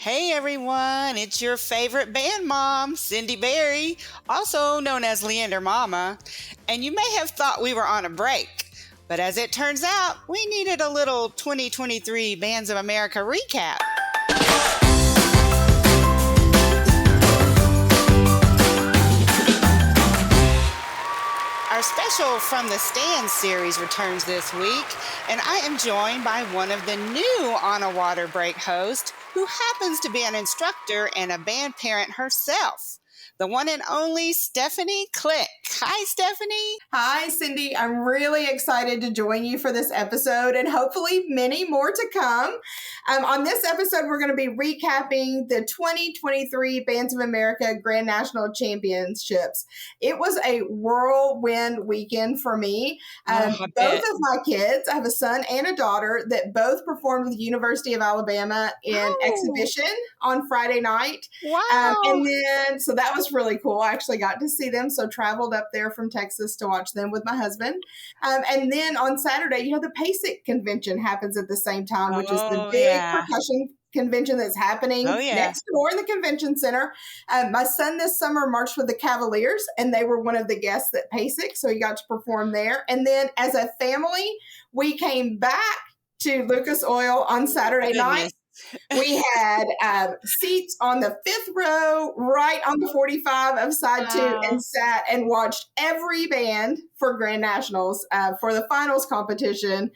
Hey everyone, it's your favorite band mom, Cindy Berry, also known as Leander Mama. And you may have thought we were on a break, but as it turns out, we needed a little 2023 Bands of America recap. Our special From the Stands series returns this week, and I am joined by one of the new On a Water Break hosts, who happens to be an instructor and a band parent herself, the one and only Stephanie Click. Hi, Stephanie. Hi, Cindy. I'm really excited to join you for this episode and hopefully many more to come. On this episode, we're going to be recapping the 2023 Bands of America Grand National Championships. It was a whirlwind weekend for me. Both of my kids, I have a son and a daughter that both performed with the University of Alabama in exhibition on Friday night. Wow. So that was really cool. I actually got to see them, so traveled up there from Texas to watch them with my husband. And then on Saturday, the PASIC convention happens at the same time, which is the big percussion convention that's happening next door in the convention center. My son this summer marched with the Cavaliers, and they were one of the guests at PASIC, so he got to perform there. And then as a family, we came back to Lucas Oil on Saturday night. We had seats on the 5th row, right on the 45 of side 2, and sat and watched every band for Grand Nationals for the finals competition.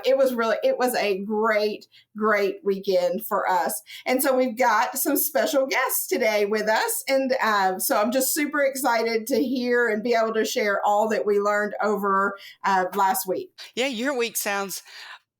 It was a great weekend for us. And so we've got some special guests today with us. And so I'm just super excited to hear and be able to share all that we learned over last week. Yeah, your week sounds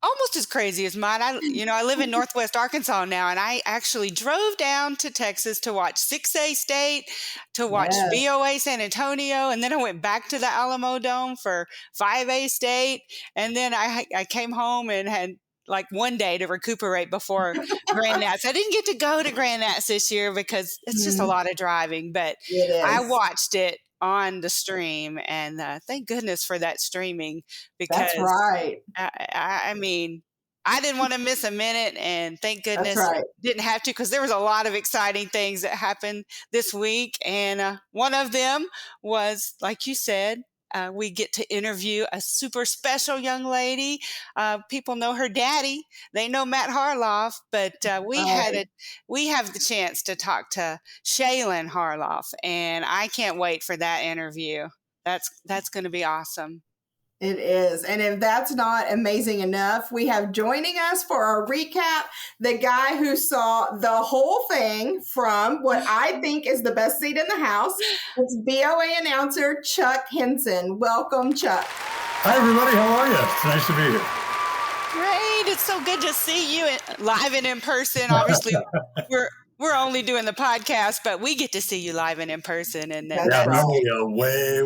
almost as crazy as mine. I live in Northwest Arkansas now, and I actually drove down to Texas to watch 6A State, to watch BOA San Antonio, and then I went back to the Alamo Dome for 5A State, and then I came home and had like one day to recuperate before Grand Nats. I didn't get to go to Grand Nats this year because it's just a lot of driving, but I watched it on the stream, and thank goodness for that streaming, because that's right. I mean, I didn't want to miss a minute, and thank goodness didn't have to, because there was a lot of exciting things that happened this week, and one of them was, like you said, we get to interview a super special young lady. People know her daddy. They know Matt Harloff, but we have the chance to talk to Shaelyn Harloff, and I can't wait for that interview. That's going to be awesome. It is. And if that's not amazing enough, we have joining us for our recap the guy who saw the whole thing from what I think is the best seat in the house. It's BOA announcer Chuck Henson. Welcome, Chuck. Hi, everybody. How are you? It's nice to be here. Great. It's so good to see you live and in person. Obviously, we're only doing the podcast, but we get to see you live and in person. And then way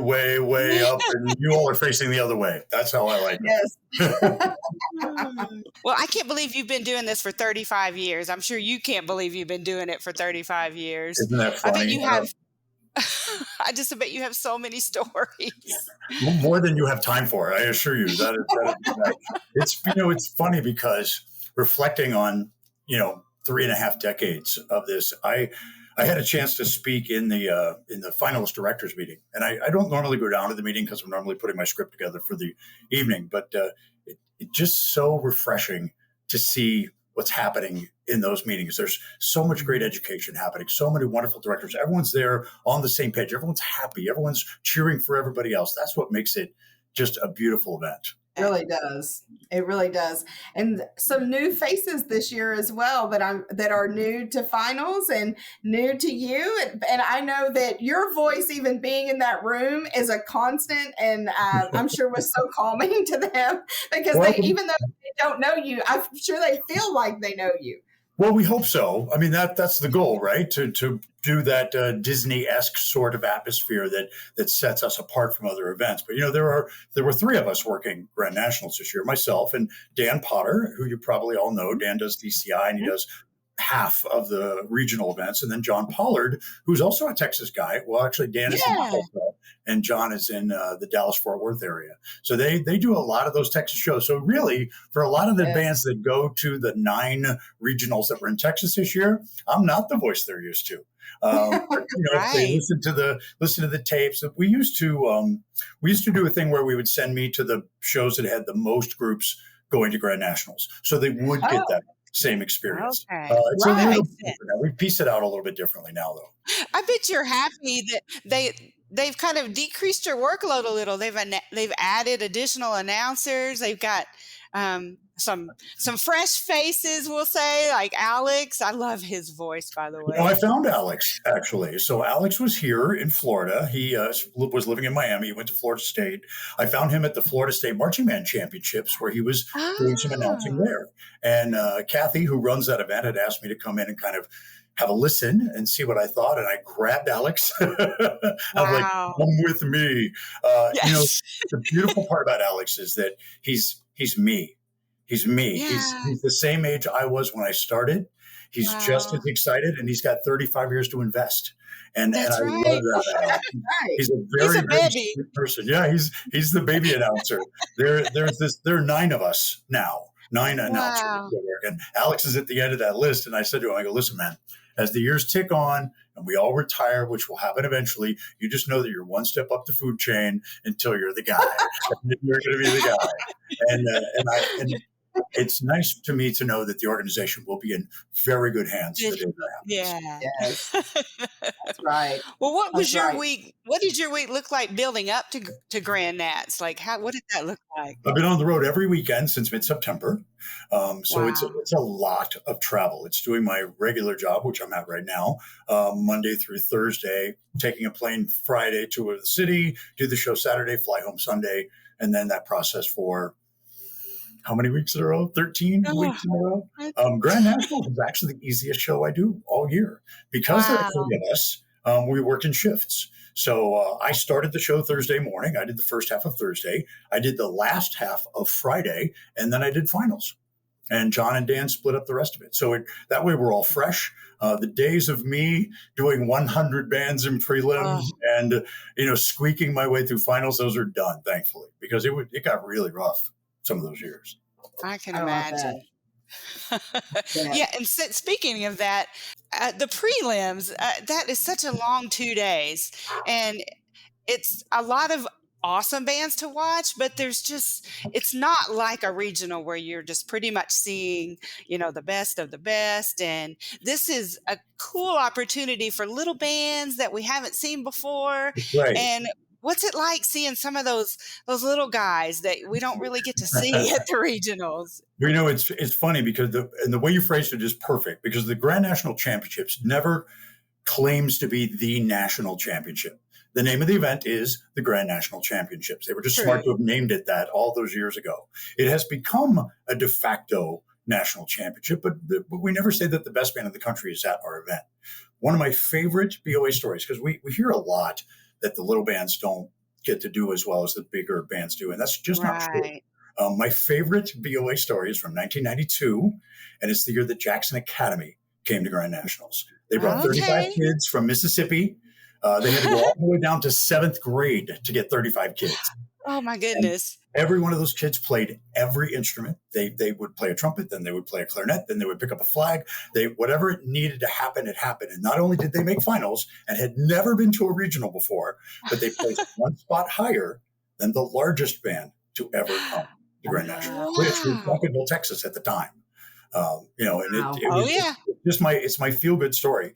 up, and you all are facing the other way. That's how I like it. Yes. Well, I can't believe you've been doing this for 35 years. I'm sure you can't believe you've been doing it for 35 years. Isn't that funny? I bet you have. I bet you have so many stories. More than you have time for. I assure you. That is it's funny because reflecting on 3.5 decades of this, I had a chance to speak in the finalist directors meeting, and I don't normally go down to the meeting because I'm normally putting my script together for the evening, but it's just so refreshing to see what's happening in those meetings. There's so much great education happening, so many wonderful directors. Everyone's there on the same page. Everyone's happy. Everyone's cheering for everybody else. That's what makes it just a beautiful event. It really does. It really does. And some new faces this year as well that are new to finals and new to you. And I know that your voice, even being in that room, is a constant, and I'm sure was so calming to them, because even though they don't know you, I'm sure they feel like they know you. Well, we hope so. I mean, that's the goal, right? To do that Disney-esque sort of atmosphere that sets us apart from other events. But there were 3 of us working Grand Nationals this year: myself and Dan Potter, who you probably all know. Dan does DCI, and he does half of the regional events. And then John Pollard, who's also a Texas guy. Well, actually, Dan is in Tulsa, and John is in the Dallas-Fort Worth area. So they do a lot of those Texas shows. So really, for a lot of the bands that go to the 9 regionals that were in Texas this year, I'm not the voice they're used to. If they listen to the tapes. We used to do a thing where we would send me to the shows that had the most groups going to Grand Nationals, so they would get that same experience. Okay. We piece it out a little bit differently now, though. I bet you're happy that they've kind of decreased your workload a little. They've added additional announcers. They've got some fresh faces, we'll say, like Alex. I love his voice, by the way. I found Alex, actually. So Alex was here in Florida. He was living in Miami. He went to Florida State. I found him at the Florida State Marching Band Championships, where he was doing some announcing there. And Kathy, who runs that event, had asked me to come in and kind of have a listen and see what I thought. And I grabbed Alex. I was like, come with me. The beautiful part about Alex is that he's me. He's me. Yeah. He's the same age I was when I started. He's just as excited, and he's got 35 years to invest. And I love that. He's a very sweet person. Yeah, he's the baby announcer. There are 9 of us now. 9 announcers. And Alex is at the end of that list. And I said to him, I go, listen, man, as the years tick on and we all retire, which will happen eventually, you just know that you're one step up the food chain until you're the guy. You're going to be the guy. And it's nice to me to know that the organization will be in very good hands. Yes. That's right. Well, what was your week? What did your week look like building up to Grand Nats? Like, what did that look like? I've been on the road every weekend since mid-September. It's a lot of travel. It's doing my regular job, which I'm at right now, Monday through Thursday, taking a plane Friday to the city, do the show Saturday, fly home Sunday, and then that process for how many weeks in a row? 13 weeks in a row. Grand Nationals is actually the easiest show I do all year. Because there are 3 of us, we work in shifts. So I started the show Thursday morning. I did the first half of Thursday. I did the last half of Friday, and then I did finals. And John and Dan split up the rest of it. So that way we're all fresh. The days of me doing 100 bands in prelims and squeaking my way through finals, those are done, thankfully, because it got really rough some of those years. I can imagine. And speaking of that, the prelims, that is such a long 2 days, and it's a lot of awesome bands to watch, but it's not like a regional where you're just pretty much seeing, the best of the best. And this is a cool opportunity for little bands that we haven't seen before. Right. And what's it like seeing some of those little guys that we don't really get to see at the regionals? It's funny because the way you phrased it is perfect, because the Grand National Championships never claims to be the national championship. The name of the event is the Grand National Championships. They were just smart to have named it that all those years ago. It has become a de facto national championship, but we never say that the best band in the country is at our event. One of my favorite BOA stories, because we hear a lot that the little bands don't get to do as well as the bigger bands do. And that's just not true. My favorite BOA story is from 1992, and it's the year that Jackson Academy came to Grand Nationals. They brought 35 kids from Mississippi. They had to go all the way down to 7th grade to get 35 kids. Oh, my goodness. And every one of those kids played every instrument. They would play a trumpet, then they would play a clarinet, then they would pick up a flag. Whatever it needed to happen, it happened. And not only did they make finals and had never been to a regional before, but they placed one spot higher than the largest band to ever come to Grand National, which was Duncanville, Texas at the time. It's my feel-good story.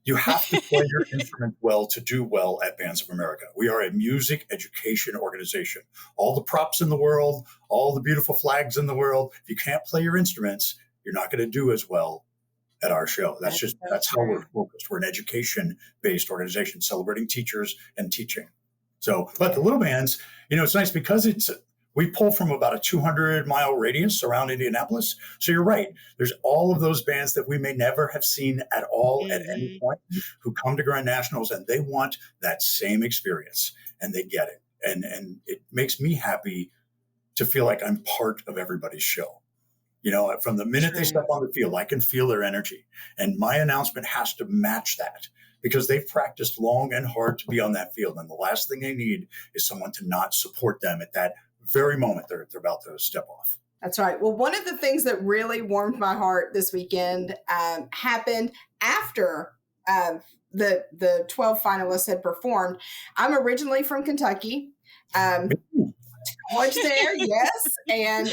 You have to play your instrument well to do well at Bands of America. We are a music education organization. All the props in the world, all the beautiful flags in the world. If you can't play your instruments, you're not going to do as well at our show. That's how we're focused. We're an education-based organization celebrating teachers and teaching. So, but the little bands, it's nice because we pull from about a 200-mile radius around Indianapolis. So you're right. There's all of those bands that we may never have seen at all at any point who come to Grand Nationals, and they want that same experience, and they get it. And it makes me happy to feel like I'm part of everybody's show. From the minute they step on the field, I can feel their energy. And my announcement has to match that because they've practiced long and hard to be on that field. And the last thing they need is someone to not support them at that very moment they're about to step off. That's right. Well, one of the things that really warmed my heart this weekend happened after the 12 finalists had performed. I'm originally from Kentucky. College there, yes, and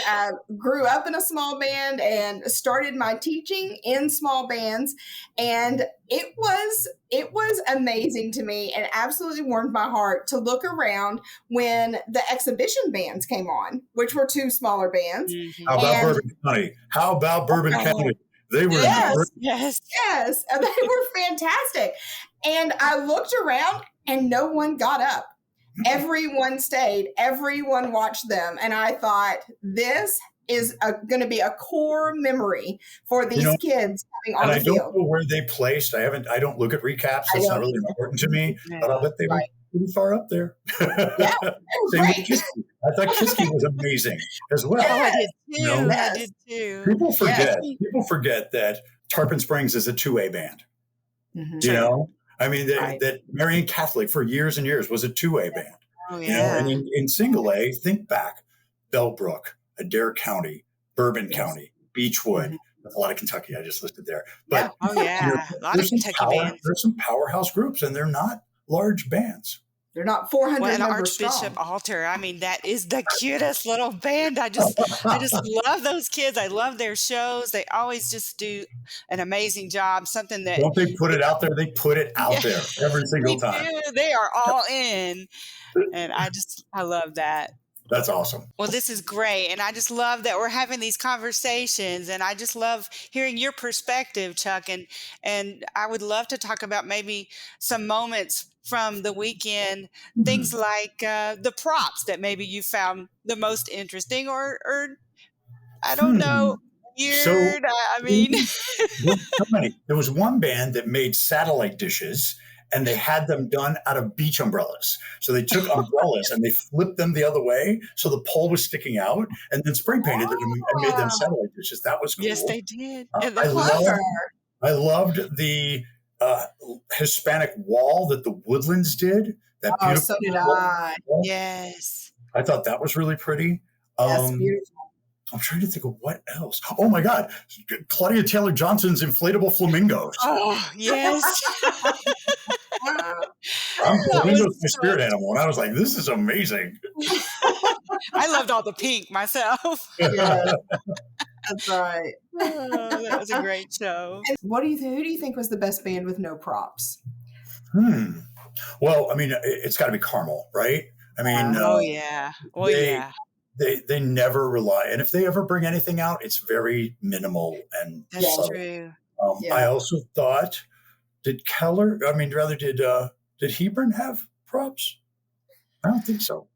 grew up in a small band and started my teaching in small bands, and it was amazing to me and absolutely warmed my heart to look around when the exhibition bands came on, which were two smaller bands. How about Bourbon County? How about Bourbon County? They were yes, they were fantastic, and I looked around and no one got up. Everyone stayed. Everyone watched them. And I thought, this is going to be a core memory for these kids coming on the field. I don't know where they placed. I don't look at recaps. It's not really important to me. Yeah. But I'll bet they were pretty far up there. Yeah, I thought Kiski was amazing as well. I did too. I did too. People forget that Tarpon Springs is a 2A band. Mm-hmm. I mean, that Marian Catholic for years and years was a 2A band. Oh, yeah. And in single A, think back, Bellbrook, Adair County, Bourbon County, Beechwood. That's a lot of Kentucky I just listed there. But a lot of Kentucky bands. There's some powerhouse groups, and they're not large bands. They're not 400 members Archbishop strong. Altar. I mean, that is the cutest little band. I just love those kids. I love their shows. They always just do an amazing job. Something that don't they put it out there? They put it out there every single time. They are all in, and I love that. That's awesome. Well, this is great. And I just love that we're having these conversations. And I just love hearing your perspective, Chuck. And I would love to talk about maybe some moments from the weekend, things like the props that maybe you found the most interesting or I don't know, weird. So, I mean. There was one band that made satellite dishes, and they had them done out of beach umbrellas. So they took umbrellas and they flipped them the other way, so the pole was sticking out, and then spray painted them and made them satellite dishes. That was cool. Yes, they did. I loved the Hispanic wall that the Woodlands did. That beautiful. So did I. Wall. Yes. I thought that was really pretty. That's beautiful. I'm trying to think of what else. Oh my God, Claudia Taylor Johnson's inflatable flamingos. Oh yes. Flamingo's my spirit animal, and I was like, "This is amazing." I loved all the pink myself. Yeah, that's right. Oh, that was a great show. And who do you think was the best band with no props? Well, I mean, it's got to be Carmel, right? I mean, They never rely, and if they ever bring anything out, it's very minimal and that's subtle. true. I also thought, did Hebron have props? I don't think so.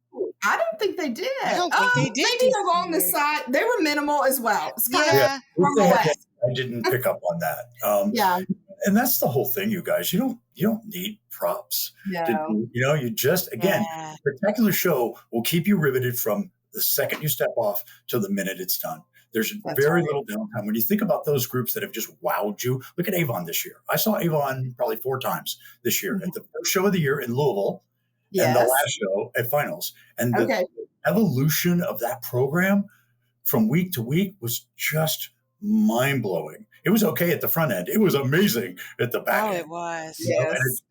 I don't think they did. I don't think they did. Maybe along the side, they were minimal as well. It's kind of I didn't pick up on that. And that's the whole thing, you guys. You don't need props. No. You just spectacular show will keep you riveted from the second you step off till the minute it's done. There's very little downtime. When you think about those groups that have just wowed you, look at Avon this year. I saw Avon probably 4 times this year at the first show of the year in Louisville and the last show at finals. And the evolution of that program from week to week was just mind-blowing. It was okay at the front end. It was amazing at the back end. It was.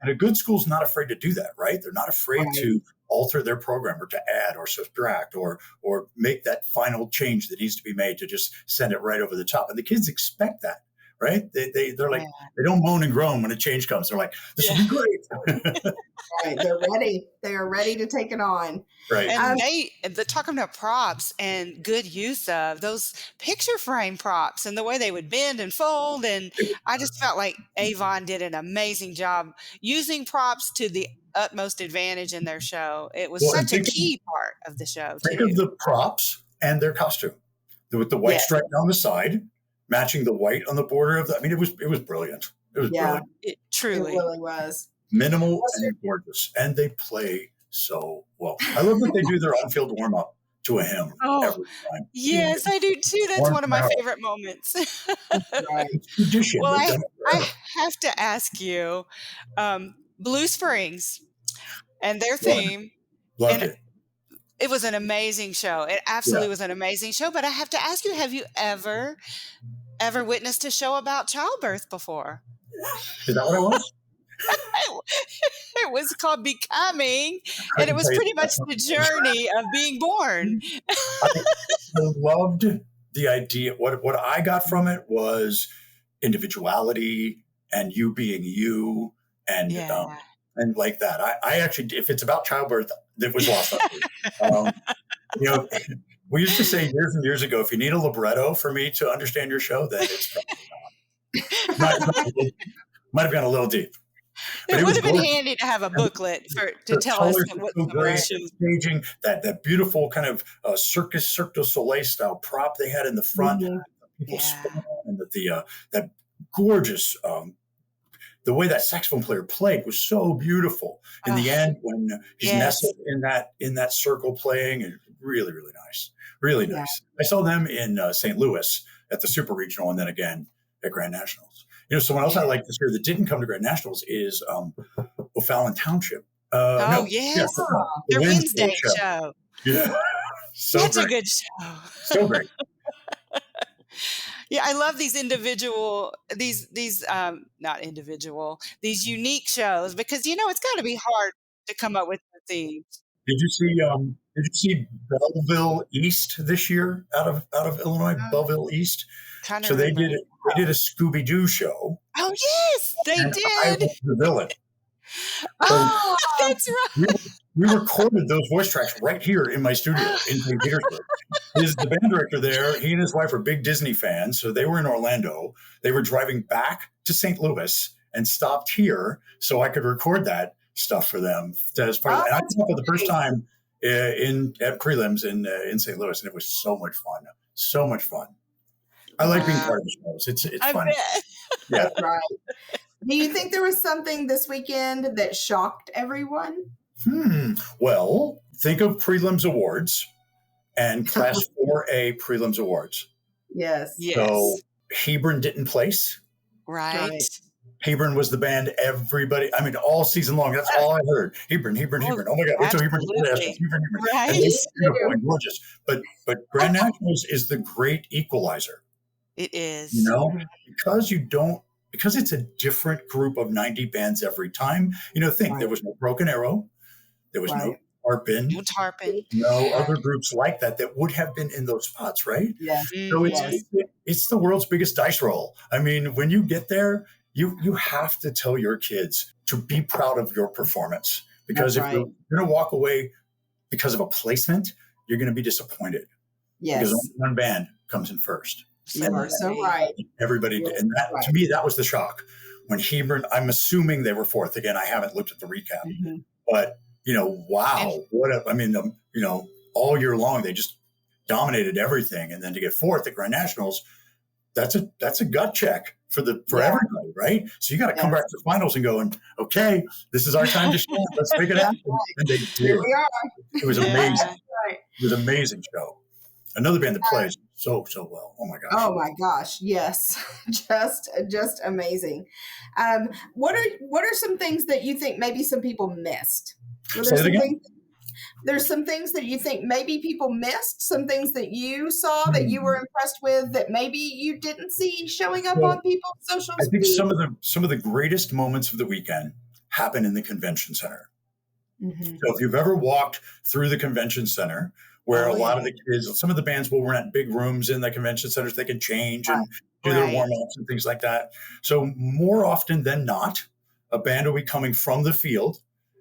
And a good school's not afraid to do that, right? They're not afraid to alter their program or to add or subtract or make that final change that needs to be made to just send it right over the top. And the kids expect that, right? They're like, they don't moan and groan when a change comes. They're like, this will be great. Right. They're ready. They are ready to take it on. Right. And talking about props and good use of those picture frame props and the way they would bend and fold. And I just felt like Avon did an amazing job using props to the utmost advantage in their show. It was such a key part of the show. Think of the props and their costume with the white stripe down the side, matching the white on the border of the. I mean, it was brilliant. It was brilliant. It truly was minimal and gorgeous, and they play so well. I love that they do their on-field warm-up to a hymn Oh, every time. yes, I do too. That's Warms one of my my heart. favorite moments. Right. It's tradition. Well, They've I done it I forever. have to ask you, Blue Springs and their Loved it. theme, Loved and it. it was an amazing show. It Yeah. absolutely was an amazing show, but I have to ask you, have you ever witnessed a show about childbirth before? Is that what it was? It was called Becoming, I and it can was tell you pretty much that's the journey of being born. I loved the idea. What I got from it was individuality and you being you Yeah. and like that. I actually, if it's about childbirth, it was lost on me. Um, you know, we used to say years and years ago, if you need a libretto for me to understand your show, then it's might have gone a little deep. But It it would was have been gorgeous. handy to have a booklet to The tell us colors were what so some of the great. shows. The staging, that beautiful kind of Cirque du Soleil style prop they had in the front, Mhm. people Yeah. spun on, and that gorgeous the way that saxophone player played was so beautiful. In the Oh, end, when he's yes. nestled in that circle playing, and really really nice, really Yeah. nice. I saw them in St. Louis at the Super Regional, and then again at Grand Nationals. Someone else I like this year that didn't come to Grand Nationals is O'Fallon Township. Oh, No, yeah, yes. the Their Wednesday Wednesday show. show. Yeah, so Such a great, good show. so great. Yeah, I love these individual these not individual, these unique shows because it's gotta be hard to come up with the themes. Did you see? Did you see Belleville East this year out of Illinois? Belleville East. Kinda So they remember. did a Scooby Doo show, Oh, yes, they and I did. was the villain. So Oh, That's right. we recorded those voice tracks right here in my studio in St. Petersburg. The band director there, he and his wife are big Disney fans, so they were in Orlando. They were driving back to St. Louis and stopped here so I could record that stuff for them. As part of, and I that's saw it for the first great. time at prelims in St. Louis, and it was so much fun. So much fun. I like being Wow. part of the shows. It's I fun. bet. Yeah. That's right. Do you think there was something this weekend that shocked everyone? Well, think of prelims awards and Class 4A prelims awards. Yes. Yes. So Hebron didn't place. Right. Right. Hebron was the band everybody, I mean, all season long, that's all I heard. Hebron. Oh my God, wait till Hebron gets to the Absolutely. Astros. Hebron. Right. And they were beautiful and gorgeous. But Grand Nationals is the great equalizer, It is. because it's a different group of 90 bands every time. Think there was no Broken Arrow, there was no Tarpon, No tarpon. no other groups like that would have been in those spots, right? Yes. So Mhm. it's the world's biggest dice roll. I mean, when you get there, you have to tell your kids to be proud of your performance, because That's if you're going to walk away because of a placement, you're going to be disappointed. Yes. Because only one band comes in first. You are so right. Everybody did. And that, to me, that was the shock. When Hebron, I'm assuming they were fourth. Again, I haven't looked at the recap. Mm-hmm. But, wow. All year long, they just dominated everything. And then to get fourth at Grand Nationals, that's a gut check for everybody, right? So you got to come back to the finals and go, okay, this is our time to shine. Let's make it happen. And they did. Here we are. It was amazing. Right. It was an amazing show. Another band that plays so well. Oh my gosh. Oh my gosh. Yes. just amazing. What are some things that you think maybe some people missed? There's some things that you think maybe people missed, some things that you saw that you were impressed with that maybe you didn't see showing up on people's social I think feeds. some of the greatest moments of the weekend happen in the convention center. Mm-hmm. So if you've ever walked through the convention center, where a lot of the kids, some of the bands will rent big rooms in the convention centers, they can change and do their warm-ups and things like that. So more often than not, a band will be coming from the field,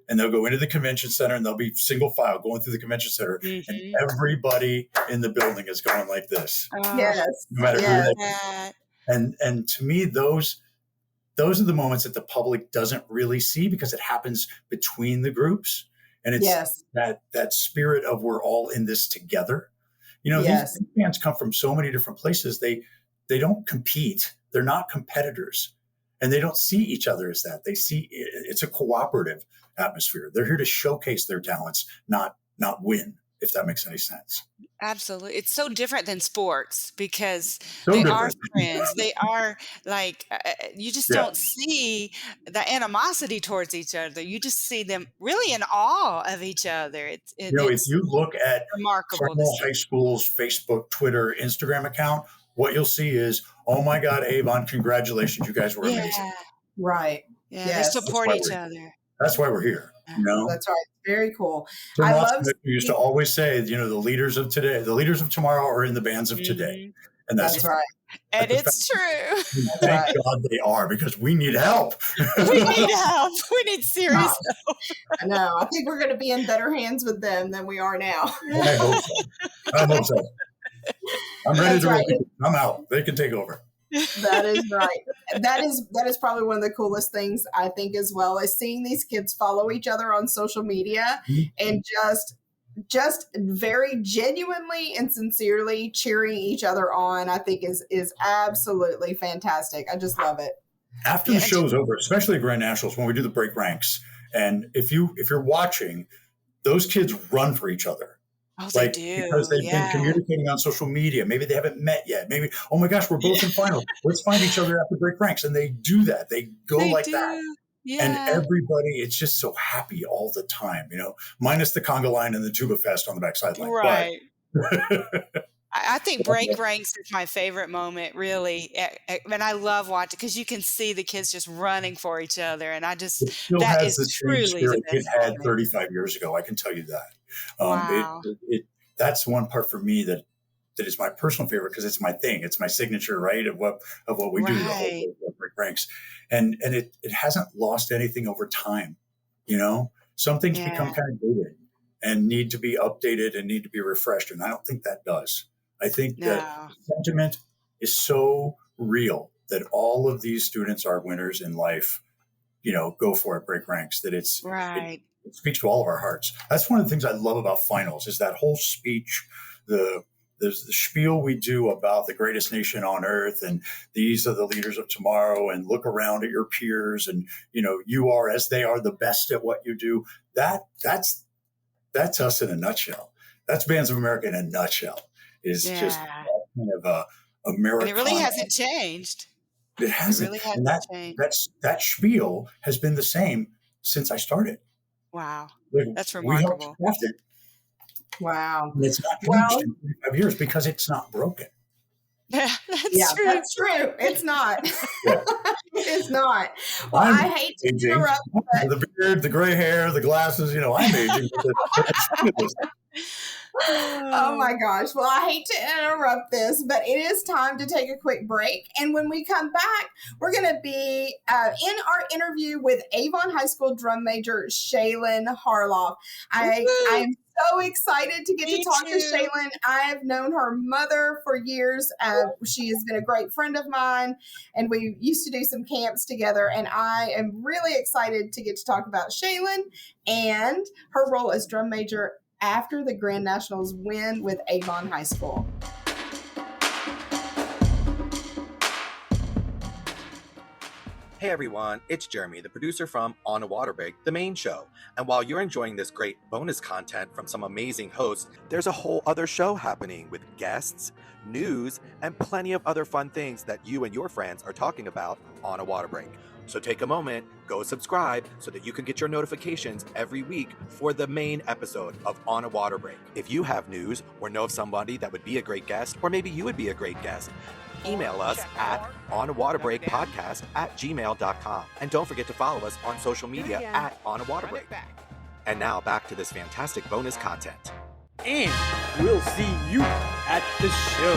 and they'll go into the convention center, and they'll be single file going through the convention center, and everybody in the building is going like this. Yes. No matter who they are. And to me, those are the moments that the public doesn't really see, because it happens between the groups. And it's that spirit of we're all in this together. These bands come from so many different places. They don't compete. They're not competitors, and they don't see each other as that. They see it's a cooperative atmosphere. They're here to showcase their talents, not win. if that makes any sense. Absolutely. It's so different than sports because So they are different. friends. They are like, you just Yeah. don't see the animosity towards each other. You just see them really in awe of each other. If It's you look at remarkable to Carmel see. High School's Facebook, Twitter, Instagram account, what you'll see is, oh my God, Avon, congratulations. You guys were amazing. Yeah. Right. Yeah. They Yes. support each other. That's why we're here. Yeah. That's right. Very cool. Tim I Watson love used to always say, the leaders of today, the leaders of tomorrow are in the bands of today. Mhm. And That's right. And it's true. Thank God they are, because we need help. We need help. We need serious help. I know. I think we're going to be in better hands with them than we are now. I hope so. I'm ready That's to right. I'm out. They can take over. That is right. That is probably one of the coolest things, I think, as well, is seeing these kids follow each other on social media and just very genuinely and sincerely cheering each other on. I think is absolutely fantastic. I just love it. After the show's over, especially at Grand Nationals, when we do the break ranks, and if you're watching, those kids run for each other. Oh, they do. Because they've been communicating on social media. Maybe they haven't met yet. Maybe, oh my gosh, we're both in finals. Let's find each other after break ranks. And they do that. They go that. Yeah. And everybody, it's just so happy all the time, minus the conga line and the tuba fest on the back sideline. Right. I think break ranks is my favorite moment, really. And I love watching because you can see the kids just running for each other. And that is truly the best it had moment. 35 years ago. I can tell you that. Wow. That's one part for me that is my personal favorite, because it's my thing. It's my signature, right, of what we do, the whole break ranks. And it hasn't lost anything over time. Some things become kind of dated and need to be updated and need to be refreshed. And I don't think that does. I think that sentiment is so real that all of these students are winners in life, go for it, break ranks, that it's right. It speaks to all of our hearts. That's one of the things I love about finals, is that whole speech, there's the spiel we do about the greatest nation on earth, and these are the leaders of tomorrow, and look around at your peers, and you are as they are, the best at what you do. That's us in a nutshell. That's Bands of America in a nutshell. Is just kind of American. And it really hasn't changed. It hasn't. It really hasn't changed. That spiel has been the same since I started. Wow. That's remarkable. We helped craft it. Wow. And it's not changed in 25 years because it's not broken. That's true. That's true. It's not. It's not. Well, I hate to interrupt. The beard, the gray hair, the glasses, I'm aging. Oh my gosh. Well, I hate to interrupt this, but it is time to take a quick break. And when we come back, we're going to be in our interview with Avon High School drum major Shaelyn Harloff. I am so excited to get to talk to Shaelyn. I have known her mother for years. She has been a great friend of mine, and we used to do some camps together. And I am really excited to get to talk about Shaelyn and her role as drum major after the Grand Nationals win with Avon High School. Hey everyone, it's Jeremy, the producer from On a Water Break, the main show. And while you're enjoying this great bonus content from some amazing hosts, there's a whole other show happening with guests, news, and plenty of other fun things that you and your friends are talking about on a water break. So take a moment, go subscribe so that you can get your notifications every week for the main episode of On a Water Break. If you have news or know of somebody that would be a great guest, or maybe you would be a great guest, email us at onawaterbreakpodcast@gmail.com. And don't forget to follow us on social media at onawaterbreak. And now back to this fantastic bonus content. And we'll see you at the show.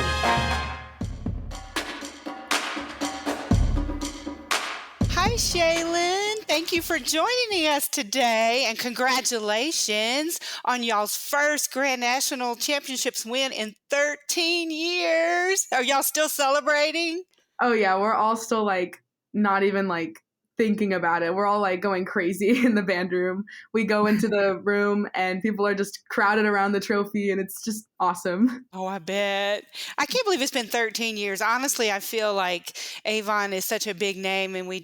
Hi, Shaelyn. Thank you for joining us today, and congratulations on y'all's first Grand National Championships win in 13 years. Are y'all still celebrating? Oh, yeah. We're all still, not even, thinking about it. We're all, going crazy in the band room. We go into the room, and people are just crowded around the trophy, and it's just awesome. Oh, I bet. I can't believe it's been 13 years. Honestly, I feel like Avon is such a big name, and we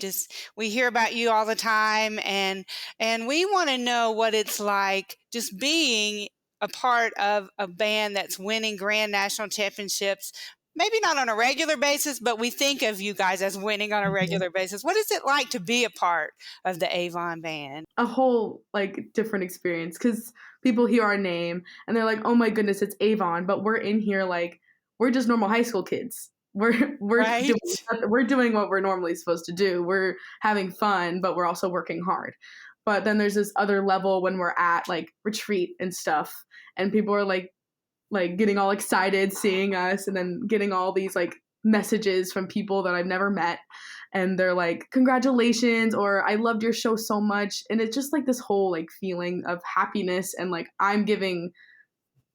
hear about you all the time, and we want to know what it's like just being a part of a band that's winning grand national championships? Maybe not on a regular basis, but we think of you guys as winning on a regular basis. What is it like to be a part of the Avon band? A whole different experience, because people hear our name and they're like, oh my goodness, it's Avon, but we're in here we're just normal high school kids. We're right? doing what we're normally supposed to do. We're having fun, but we're also working hard. But then there's this other level when we're at retreat and stuff, and people are like getting all excited seeing us, and then getting all these messages from people that I've never met, and they're like, congratulations, or I loved your show so much. And it's just this whole feeling of happiness, and I'm giving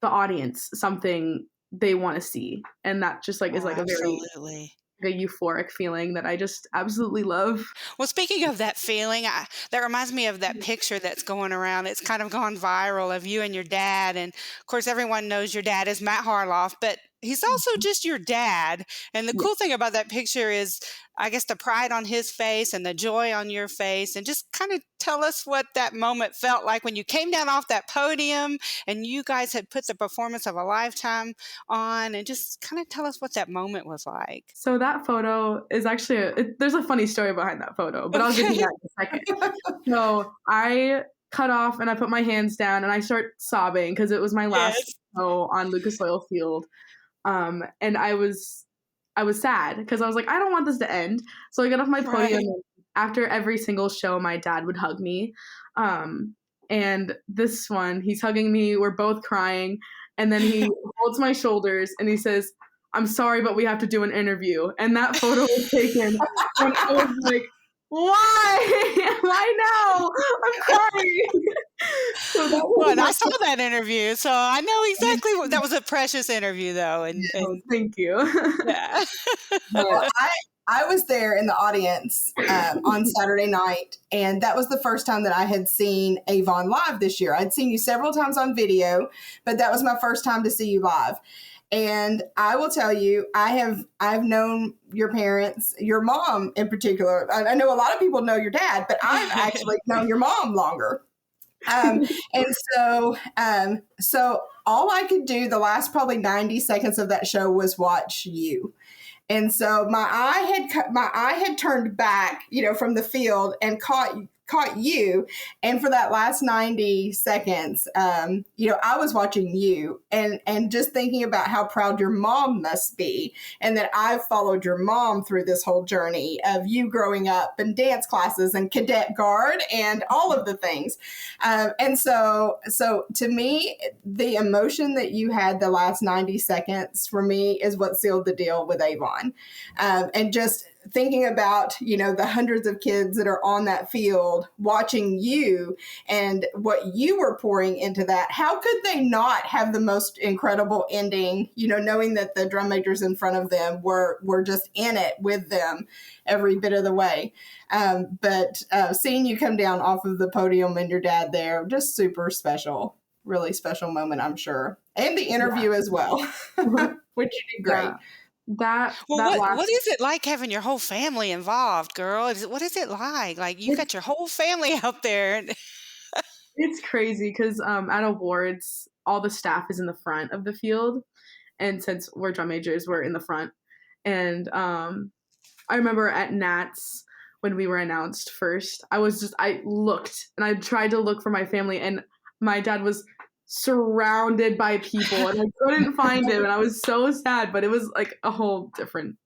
the audience something they want to see, and that just is a very a euphoric feeling that I just absolutely love. Well, speaking of that feeling, that reminds me of that picture that's going around. It's kind of gone viral of you and your dad. And of course, everyone knows your dad is Matt Harloff, but he's also just your dad. And the cool thing about that picture is, I guess, the pride on his face and the joy on your face. And just kind of tell us what that moment felt like when you came down off that podium and you guys had put the performance of a lifetime on, and just kind of tell us what that moment was like. So that photo is actually, there's a funny story behind that photo, but I'll get to that in a second. So I cut off and I put my hands down and I start sobbing because it was my last show on Lucas Oil Field. And I was sad because I was like, I don't want this to end. So I got off my podium. And after every single show, my dad would hug me. And this one, he's hugging me. We're both crying. And then he holds my shoulders and he says, I'm sorry, but we have to do an interview. And that photo was taken. And I was like, why? Why now? I'm crying. Well, I saw that interview, so I know exactly what that was. A precious interview, though. And thank you. Yeah. Well, I was there in the audience on Saturday night, and that was the first time that I had seen Avon live this year. I'd seen you several times on video, but that was my first time to see you live. And I will tell you, I've known your parents, your mom in particular. I know a lot of people know your dad, but I've actually known your mom longer. And so all I could do the last probably 90 seconds of that show was watch you. And so my eye had turned back, from the field and caught you. And for that last 90 seconds, I was watching you and just thinking about how proud your mom must be. And that I've followed your mom through this whole journey of you growing up and dance classes and cadet guard and all of the things. And so to me, the emotion that you had the last 90 seconds for me is what sealed the deal with Avon. And just thinking about, the hundreds of kids that are on that field watching you and what you were pouring into that, how could they not have the most incredible ending, knowing that the drum majors in front of them were just in it with them every bit of the way. But seeing you come down off of the podium and your dad there, just super special, really special moment, I'm sure. And the interview as well, which you did great. What is it like having your whole family involved, girl? What is it like? Like, you got your whole family out there. It's crazy because at awards, all the staff is in the front of the field. And since we're drum majors, we're in the front. And I remember at Nats when we were announced first, I looked and I tried to look for my family, and my dad was surrounded by people and I couldn't find him, and I was so sad, but it was a whole different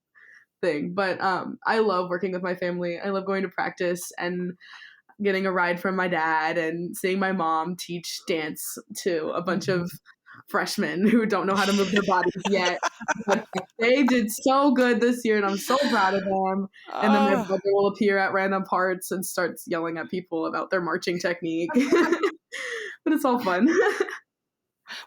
thing. But I love working with my family. I love going to practice and getting a ride from my dad and seeing my mom teach dance to a bunch of freshmen who don't know how to move their bodies yet. But they did so good this year, and I'm so proud of them. And then my brother will appear at random parts and starts yelling at people about their marching technique. But it's all fun.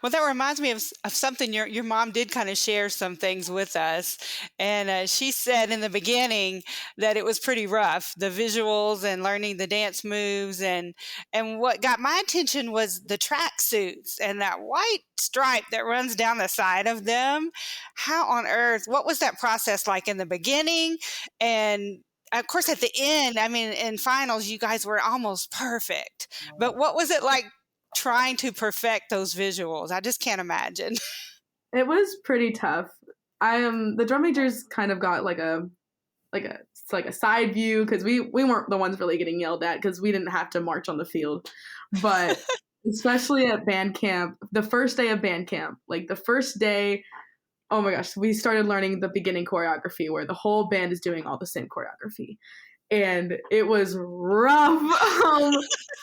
Well, that reminds me of something your mom did kind of share some things with us. And she said in the beginning that it was pretty rough, the visuals and learning the dance moves. And what got my attention was the track suits and that white stripe that runs down the side of them. How on earth, what was that process like in the beginning? And of course, at the end, in finals, you guys were almost perfect. But what was it like trying to perfect those visuals? I just can't imagine. It was pretty tough. The drum majors kind of got like a side view because we weren't the ones really getting yelled at because we didn't have to march on the field. But especially at band camp, the first day of band camp, like the first day, oh my gosh, we started learning the beginning choreography where the whole band is doing all the same choreography. And it was rough.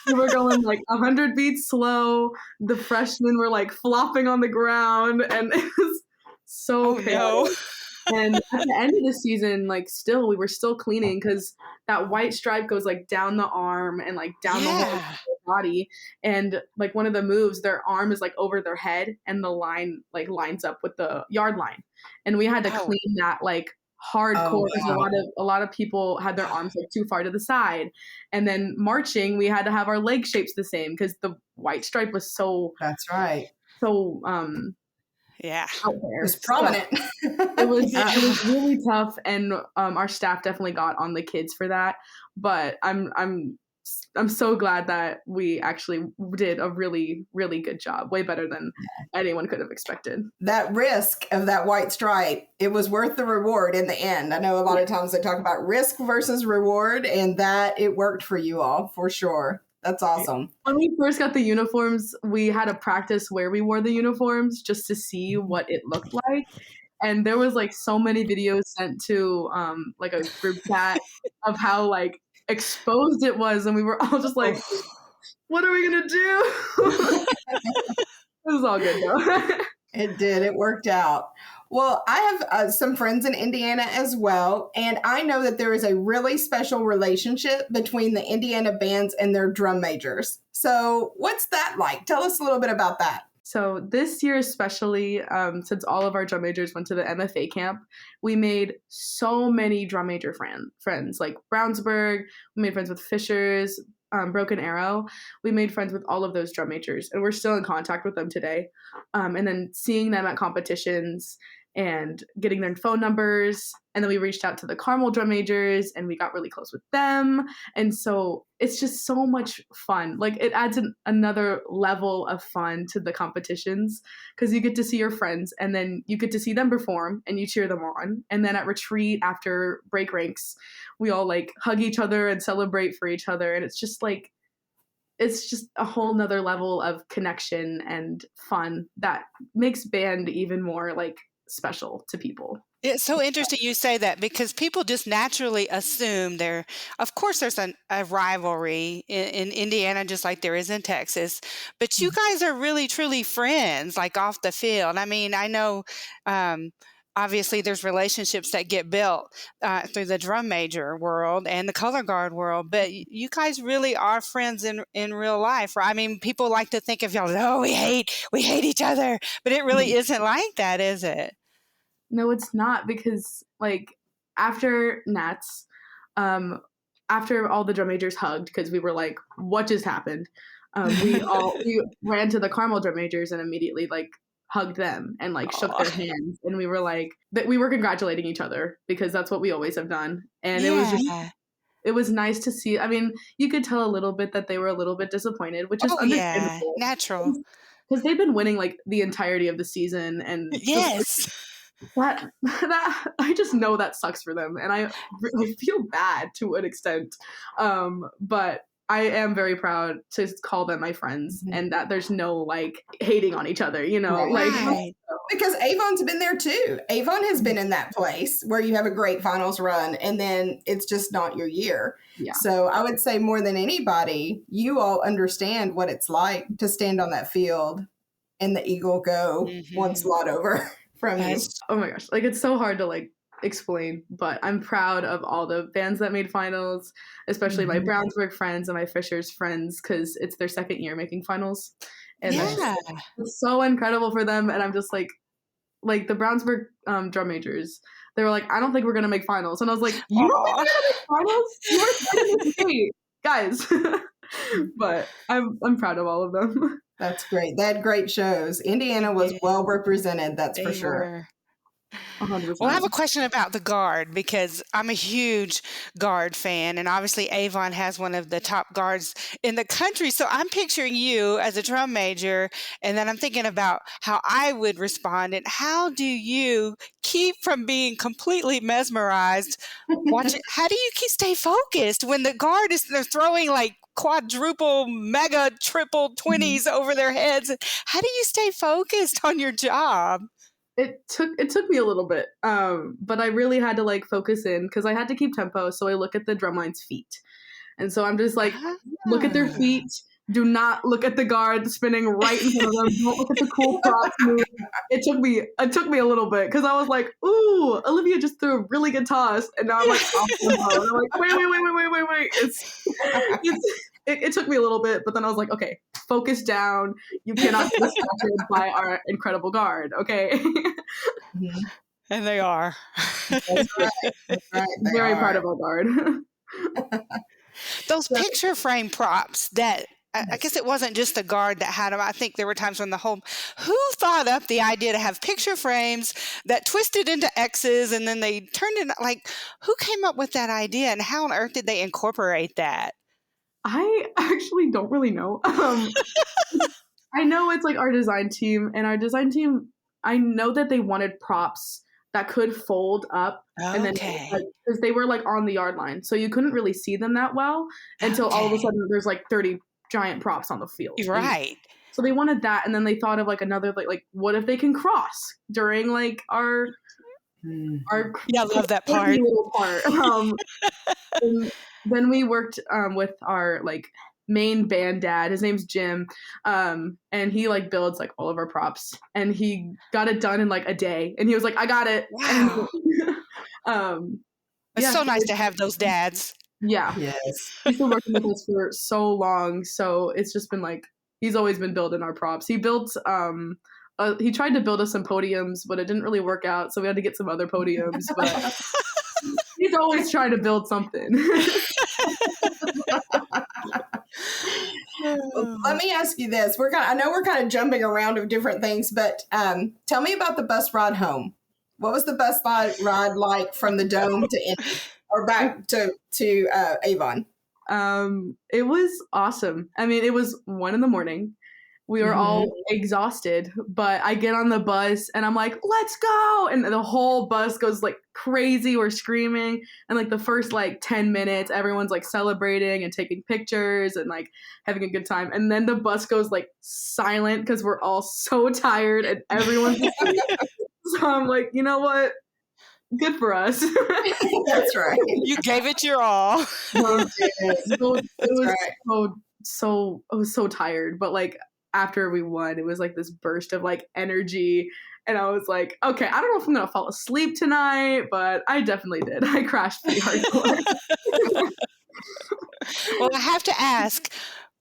We were going like 100 beats slow. The freshmen were like flopping on the ground, and it was so chaotic. No. And at the end of the season, like we were still cleaning because that white stripe goes like down the arm and like down the whole body. And like one of the moves, their arm is like over their head and the line like lines up with the yard line. And we had to clean that like hardcore because a lot of people had their arms like too far to the side. And then marching, we had to have our leg shapes the same because the white stripe was so out there. It was prominent. It was really tough, and our staff definitely got on the kids for that. But I'm so glad that we actually did a really, really good job, way better than anyone could have expected. That risk of that white stripe, it was worth the reward in the end. I know a lot of times they talk about risk versus reward, and that it worked for you all for sure. That's awesome. When we first got the uniforms, we had to practice where we wore the uniforms just to see what it looked like. And there was like so many videos sent to like a group chat of how like exposed it was. And we were all just like, what are we going to do? It was all good though. It did. It worked out. Well, I have some friends in Indiana as well, and I know that there is a really special relationship between the Indiana bands and their drum majors. So what's that like? Tell us a little bit about that. So this year especially, since all of our drum majors went to the MFA camp, we made so many drum major friends like Brownsburg. We made friends with Fishers, Broken Arrow. We made friends with all of those drum majors, and we're still in contact with them today. And then seeing them at competitions and getting their phone numbers. And then we reached out to the Carmel drum majors and we got really close with them. And so it's just so much fun. Like it adds another level of fun to the competitions because you get to see your friends and then you get to see them perform and you cheer them on. And then at retreat after break ranks, we all like hug each other and celebrate for each other. And it's just a whole nother level of connection and fun that makes band even more like special to people. It's so interesting you say that because people just naturally assume of course there's a rivalry in Indiana just like there is in Texas, but you guys are really truly friends like off the field. I mean, I know obviously there's relationships that get built through the drum major world and the color guard world, but you guys really are friends in real life. Right? I mean, people like to think of y'all, oh, we hate each other, but it really isn't like that, is it? No, it's not, because like after Nats, after all the drum majors hugged, because we were like, what just happened? We ran to the Carmel drum majors and immediately like hugged them and like shook their hands, and we were like, that we were congratulating each other because that's what we always have done. And it was nice to see. I mean, you could tell a little bit that they were a little bit disappointed, which is understandable. Natural, because they've been winning like the entirety of the season, and that I just know that sucks for them, and I feel bad to an extent, but I am very proud to call them my friends, and that there's no like hating on each other, you know, like because Avon's been there too. Avon has been in that place where you have a great finals run and then it's just not your year. Yeah. So I would say more than anybody, you all understand what it's like to stand on that field and the eagle go one slot over from you. Oh my gosh. Like it's so hard to like explain, but I'm proud of all the bands that made finals, especially my Brownsburg friends and my Fishers friends, because it's their second year making finals. And it's so incredible for them. And I'm just like the Brownsburg drum majors, they were like, I don't think we're going to make finals. And I was like, you don't think we're going to make finals? You're great, guys. But I'm proud of all of them. That's great. They had great shows. Indiana was well represented, that's for sure. 100%. Well, I have a question about the guard because I'm a huge guard fan, and obviously Avon has one of the top guards in the country. So I'm picturing you as a drum major, and then I'm thinking about how I would respond. And how do you keep from being completely mesmerized watching? How do you stay focused when the guard they're throwing like quadruple, mega, triple 20s over their heads? How do you stay focused on your job? It took me a little bit, but I really had to like focus in because I had to keep tempo. So I look at the drumline's feet, and so I'm just like, look at their feet. Do not look at the guard spinning right in front of them. Don't look at the cool props move. It took me a little bit because I was like, ooh, Olivia just threw a really good toss, and now I'm like, off tempo. And I'm like, wait. It took me a little bit, but then I was like, okay, focus down. You cannot be distracted by our incredible guard, okay? And they are. That's right. Very proud of our guard. Those picture frame props that I guess it wasn't just the guard that had them. I think there were times when who thought up the idea to have picture frames that twisted into X's and then they turned into, like, who came up with that idea and how on earth did they incorporate that? I actually don't really know. I know it's like our design team, and our design team, I know that they wanted props that could fold up, and then because they were like on the yard line, so you couldn't really see them that well until all of a sudden there's like 30 giant props on the field. Right. So they wanted that, and then they thought of like another like what if they can cross during like our I love that part. Little part. And then we worked with our like main band dad. His name's Jim, and he like builds like all of our props, and he got it done in like a day, and he was like, I got it. Wow. It's so nice to have those dads. Yeah. Yes. He's been working with us for so long, so it's just been like he's always been building our props. He built he tried to build us some podiums, but it didn't really work out, so we had to get some other podiums, but he's always trying to build something. Let me ask you this. I know we're kind of jumping around of different things, but tell me about the bus ride home. What was the bus ride like from the Dome to Indy or back to Avon? It was awesome. I mean, it was 1 a.m. We were all exhausted, but I get on the bus and I'm like, let's go. And the whole bus goes like crazy. We're screaming. And like the first like 10 minutes, everyone's like celebrating and taking pictures and like having a good time. And then the bus goes like silent because we're all so tired and everyone's so I'm like, you know what? Good for us. That's right. You gave it your all. It was so tired, but like after we won, it was like this burst of like energy, and I was like, okay, I don't know if I'm gonna fall asleep tonight, but I definitely did. I crashed pretty hardcore. Well, I have to ask,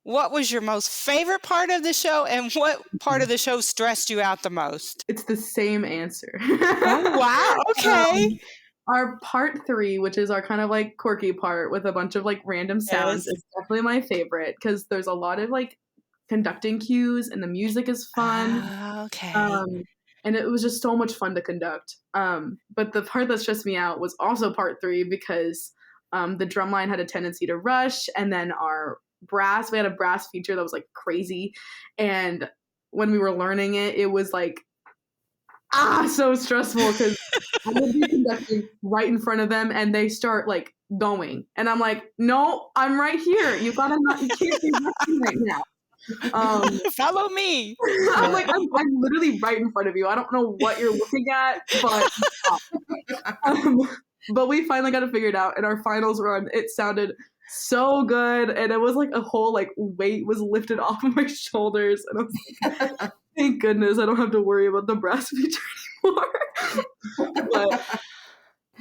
what was your most favorite part of the show, and what part of the show stressed you out the most? It's the same answer. Oh, wow. Okay. Our part 3, which is our kind of like quirky part with a bunch of like random sounds, is definitely my favorite because there's a lot of like conducting cues and the music is fun. Okay. And it was just so much fun to conduct. But the part that stressed me out was also part 3 because the drum line had a tendency to rush, and then we had a brass feature that was like crazy, and when we were learning it, it was like so stressful because I would be conducting right in front of them and they start like going, and I'm like, no, I'm right here. You can't be rushing right now. Follow me. I'm like, I'm literally right in front of you. I don't know what you're looking at, but we finally got it figured out. And our finals run, it sounded so good, and it was like a whole like weight was lifted off of my shoulders, and I was like, thank goodness I don't have to worry about the brass feature anymore. But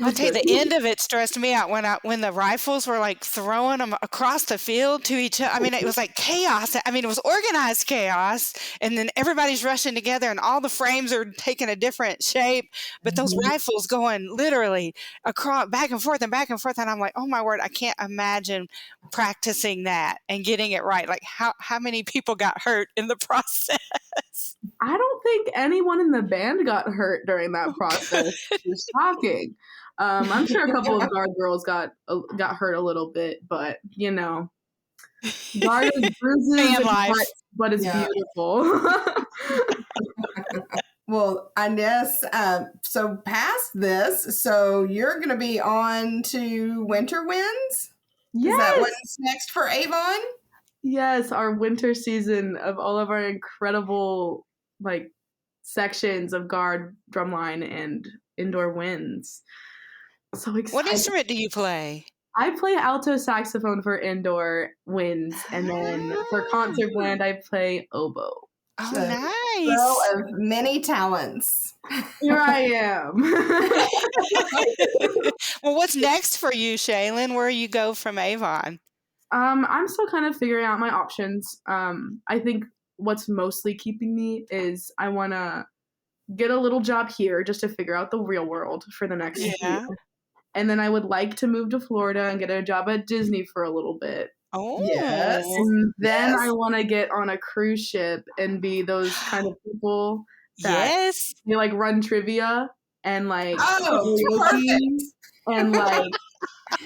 I'll tell you, the end of it stressed me out when the rifles were like throwing them across the field to each other. I mean, it was like chaos. I mean, it was organized chaos, and then everybody's rushing together, and all the frames are taking a different shape. But those rifles going literally across, back and forth, and I'm like, oh my word, I can't imagine practicing that and getting it right. Like, how many people got hurt in the process? I don't think anyone in the band got hurt during that process. It's shocking. I'm sure a couple of guard girls got hurt a little bit, but guard is bruises and cuts, but it's beautiful. Well, I guess, so past this, so you're going to be on to Winter Winds? Yes. Is that what's next for Avon? Yes, our winter season of all of our incredible, sections of guard, drumline, and indoor winds. So excited. What instrument do you play? I play alto saxophone for indoor winds, and then for concert band, I play oboe. Oh, nice. Girl of many talents. Here I am. Well, what's next for you, Shaelyn? Where you go from Avon? I'm still kind of figuring out my options. I think what's mostly keeping me is I want to get a little job here just to figure out the real world for the next year. And then I would like to move to Florida and get a job at Disney for a little bit. Oh, yes. And then I want to get on a cruise ship and be those kind of people that they run trivia and perfect. and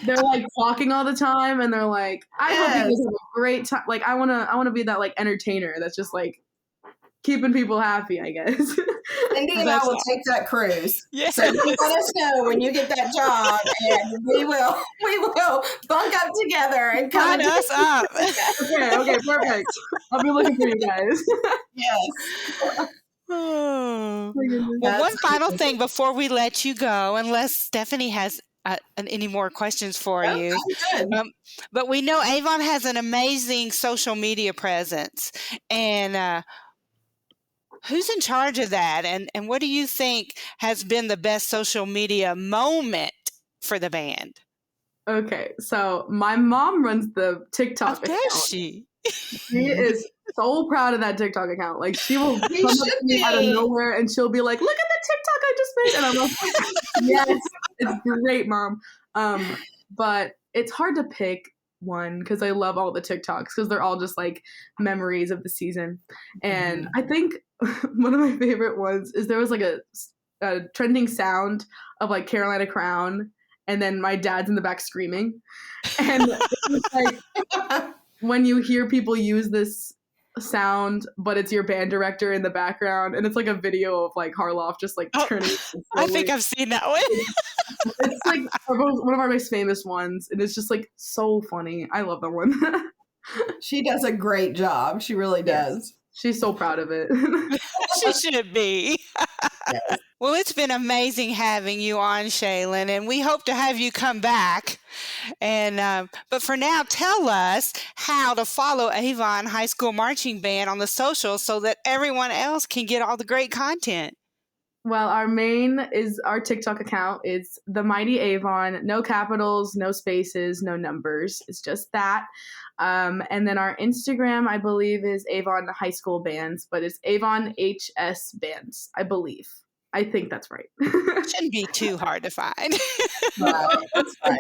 they're talking all the time and they're like, I hope you guys have a great time. I want to be that entertainer that's just keeping people happy, I guess. Cindy and I will take that cruise. Yes. So you let us know when you get that job, and we will bunk up together and come us up. Okay, perfect. I'll be looking for you guys. Yes. Oh. Well, one final thing before we let you go, unless Stephanie has any more questions for you. But we know Avon has an amazing social media presence, and who's in charge of that? And what do you think has been the best social media moment for the band? Okay, so my mom runs the TikTok account. She is so proud of that TikTok account. She will come up to me out of nowhere and she'll be like, look at the TikTok I just made. And I'm like, yes, it's great, Mom. But it's hard to pick one because I love all the TikToks because they're all just memories of the season. And I think one of my favorite ones is there was a trending sound of Carolina Crown, and then my dad's in the back screaming. And it's when you hear people use this sound, but it's your band director in the background, and it's a video of Harloff just turning. I think I've seen that one. It's one of our most famous ones, and it's just so funny. I love that one. She does a great job. She really does. She's so proud of it. She should be. Yes. Well, it's been amazing having you on, Shaelyn, and we hope to have you come back. And but for now, tell us how to follow Avon High School Marching Band on the socials so that everyone else can get all the great content. Well, our TikTok account is The Mighty Avon. No capitals, no spaces, no numbers. It's just that. And then our Instagram, I believe, is Avon High School Bands, but it's Avon HS Bands, I believe. I think that's right. Shouldn't be too hard to find. Right. That's right.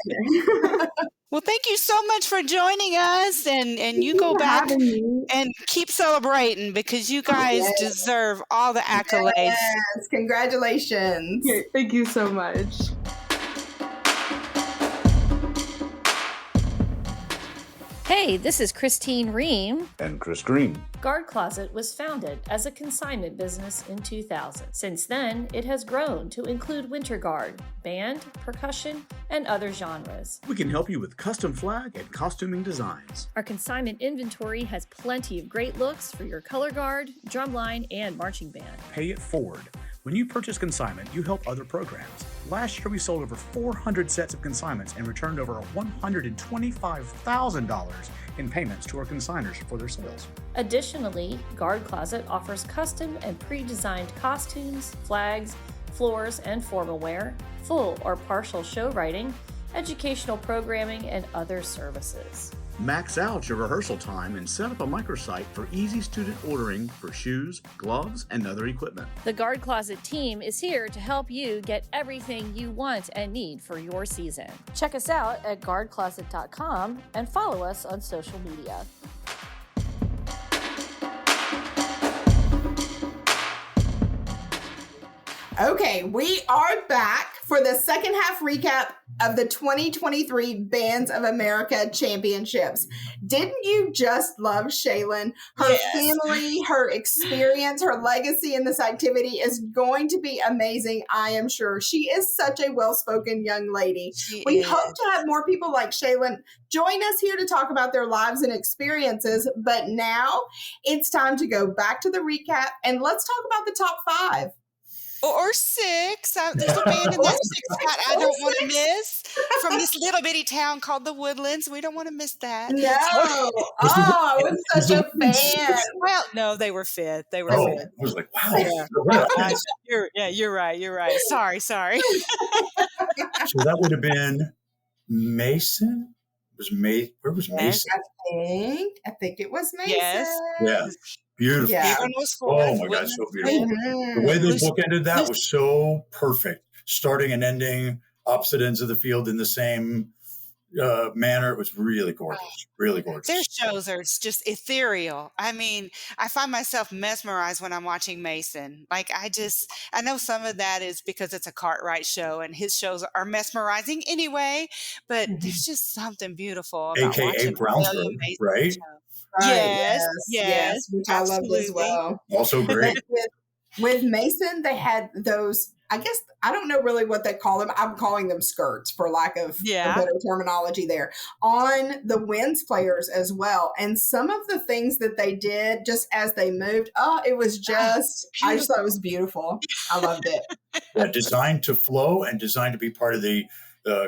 Well, thank you so much for joining us, and you go back and keep celebrating because you guys deserve all the accolades. Yes, congratulations. Okay, thank you so much. Hey, this is Christine Ream. And Chris Green. Guard Closet was founded as a consignment business in 2000. Since then, it has grown to include winter guard, band, percussion, and other genres. We can help you with custom flag and costuming designs. Our consignment inventory has plenty of great looks for your color guard, drumline, and marching band. Pay it forward. When you purchase consignment, you help other programs. Last year, we sold over 400 sets of consignments and returned over $125,000 in payments to our consigners for their sales. Additionally, Guard Closet offers custom and pre-designed costumes, flags, floors, and formal wear, full or partial show writing, educational programming, and other services. Max out your rehearsal time and set up a microsite for easy student ordering for shoes, gloves, and other equipment. The Guard Closet team is here to help you get everything you want and need for your season. Check us out at guardcloset.com and follow us on social media. Okay, we are back for the second half recap of the 2023 Bands of America Championships. Didn't you just love Shaelyn? Her family, her experience, her legacy in this activity is going to be amazing, I am sure. She is such a well-spoken young lady. We hope to have more people like Shaelyn join us here to talk about their lives and experiences, but now it's time to go back to the recap and let's talk about the top 5. Or 6. There's a band in that 6 spot I don't want to miss from this little bitty town called the Woodlands. We don't want to miss that. No. I was such a fan. Well, no, they were 5th. They were 5th. I was like, wow. You're right. Sorry. So that would have been Mason? Where was Mason? I think it was Mason. Yes. Yeah. Beautiful. Yeah. Oh my God, so beautiful. The way they bookended that was so perfect. Starting and ending opposite ends of the field in the same manner. It was really gorgeous. Really gorgeous. Their shows are just ethereal. I mean, I find myself mesmerized when I'm watching Mason. Like I know some of that is because it's a Cartwright show and his shows are mesmerizing anyway, but there's just something beautiful about AKA watching Brownsburg, right? Yes, which I loved as well. Also great. With Mason, they had those, I guess, I don't know really what they call them. I'm calling them skirts for lack of a better terminology there, on the Winds players as well. And some of the things that they did just as they moved, it was just, I just thought it was beautiful. I loved it. Yeah, designed to flow and designed to be part of the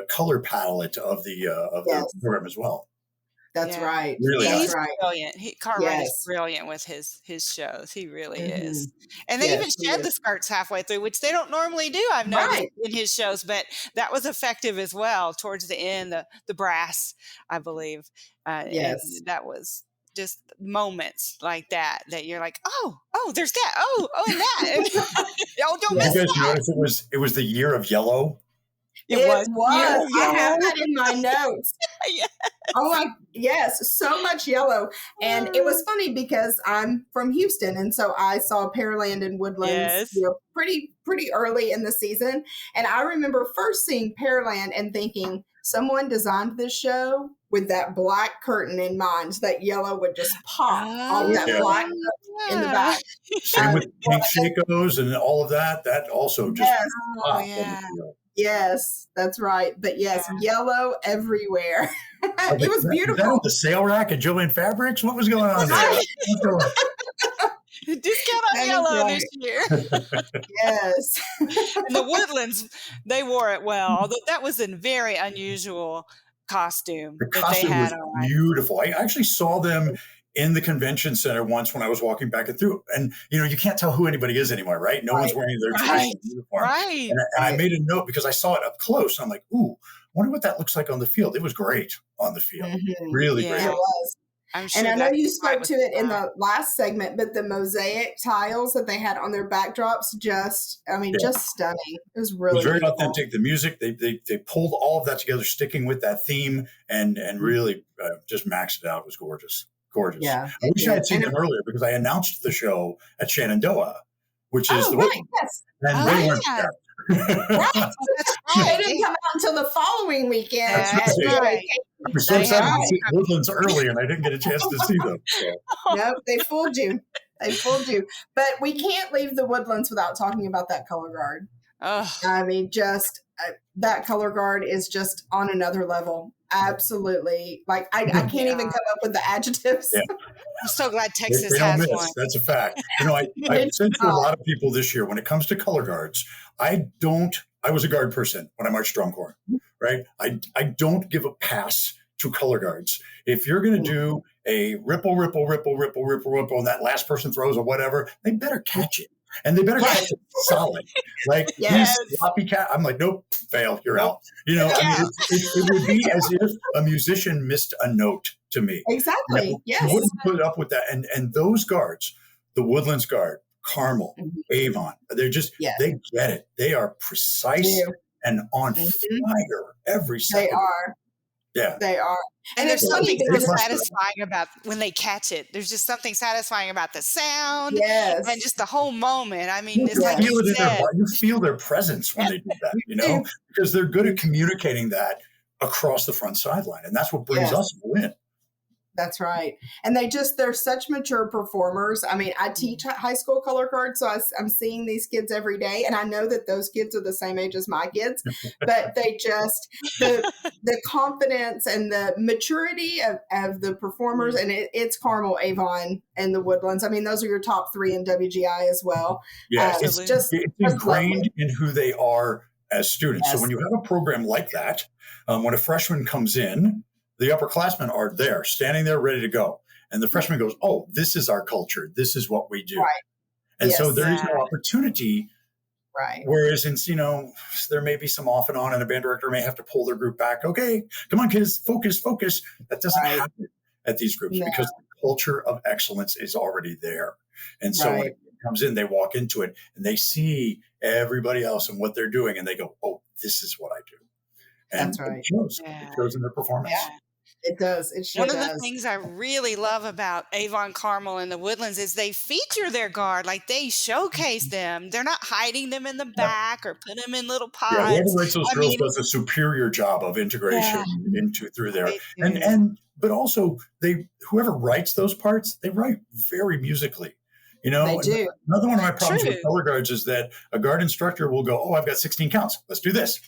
color palette of the program as well. That's right. Really, he's right. brilliant. Cartwright is brilliant with his shows. He really is. And they even shed the skirts halfway through, which they don't normally do. I've noticed in his shows, but that was effective as well. Towards the end, the brass, I believe. And that was just moments like that you're like, oh, there's that. And that. Don't miss that. You guys notice it was the year of yellow. It was. I have that in my notes. Oh, yes, so much yellow. And it was funny because I'm from Houston, and so I saw Pearland and Woodlands pretty early in the season. And I remember first seeing Pearland and thinking, someone designed this show with that black curtain in mind, so that yellow would just pop on that black in the back. Same with Pink Shakos and all of that. That also just popped. Yes, that's right. But yellow everywhere. It was beautiful. That on the sale rack at Joanne Fabrics? What was going on there? Discount on yellow this year. Yes. And the Woodlands, they wore it well, although that was a very unusual costume. The costume was beautiful. I actually saw them in the convention center once when I was walking back and through. And, you can't tell who anybody is anymore, right? No one's wearing their traditional uniform. Right. And I made a note because I saw it up close. I'm like, ooh, wonder what that looks like on the field. It was great on the field. Really great. It was. And I know you spoke to it in the last segment, but the mosaic tiles that they had on their backdrops, just stunning. It was really very authentic. The music, they pulled all of that together, sticking with that theme and really just maxed it out. It was gorgeous. Gorgeous. Yeah. I wish I had seen them earlier because I announced the show at Shenandoah, which is the Woodlands. Yes. And they weren't there. They didn't come out until the following weekend. That's right. I was so excited to see Woodlands early, and I didn't get a chance to see them. Nope, they fooled you. But we can't leave the Woodlands without talking about that color guard. I mean, just that color guard is just on another level. Absolutely. Like, I can't even come up with the adjectives. Yeah. I'm so glad Texas they don't has miss. one. That's a fact. I've said to a lot of people this year, when it comes to color guards, I was a guard person when I marched drum corps, right? I don't give a pass to color guards. If you're going to do a ripple, and that last person throws or whatever, they better catch it. And they better catch it solid. Like, these sloppy cat, I'm like, nope, fail, you're out. It would be as if a musician missed a note to me. Exactly. You wouldn't put up with that. And those guards, the Woodlands guard, Carmel, Avon, they're just, they get it. They are precise and on fire every second. They are. Yeah. They are. And there's something so because satisfying about when they catch it. There's just something satisfying about the sound yes. and just the whole moment. I mean, it's You like feel you it in their said. body. You feel their presence when they do that, you know, because they're good at communicating that across the front sideline. And that's what brings us a win. That's right. And they're such mature performers. I mean, I teach high school color guard, so I'm seeing these kids every day. And I know that those kids are the same age as my kids, but they just, the confidence and the maturity of the performers, and it's Carmel, Avon, and the Woodlands. I mean, those are your top 3 in WGI as well. Yeah, it's just it's ingrained in who they are as students. So when you have a program like that, when a freshman comes in, the upperclassmen are there, standing there, ready to go. And the freshman goes, oh, this is our culture. This is what we do. Right. And so there is no opportunity. Right. Whereas there may be some off and on, and a band director may have to pull their group back. Okay, come on, kids, focus. That doesn't happen at these groups because the culture of excellence is already there. And so when it comes in, they walk into it and they see everybody else and what they're doing. And they go, oh, this is what I do. And that's right. It shows in their performance. Yeah. It does. It sure One of does. the things I really love about Avon, Carmel, and the Woodlands is they feature their guard. Like they showcase them. They're not hiding them in the back or put them in little pods. Yeah, whoever writes those drills does a superior job of integration through there. But also whoever writes those parts, they write very musically. You know, they do. Another one of my problems with color guards is that a guard instructor will go, oh, I've got 16 counts. Let's do this.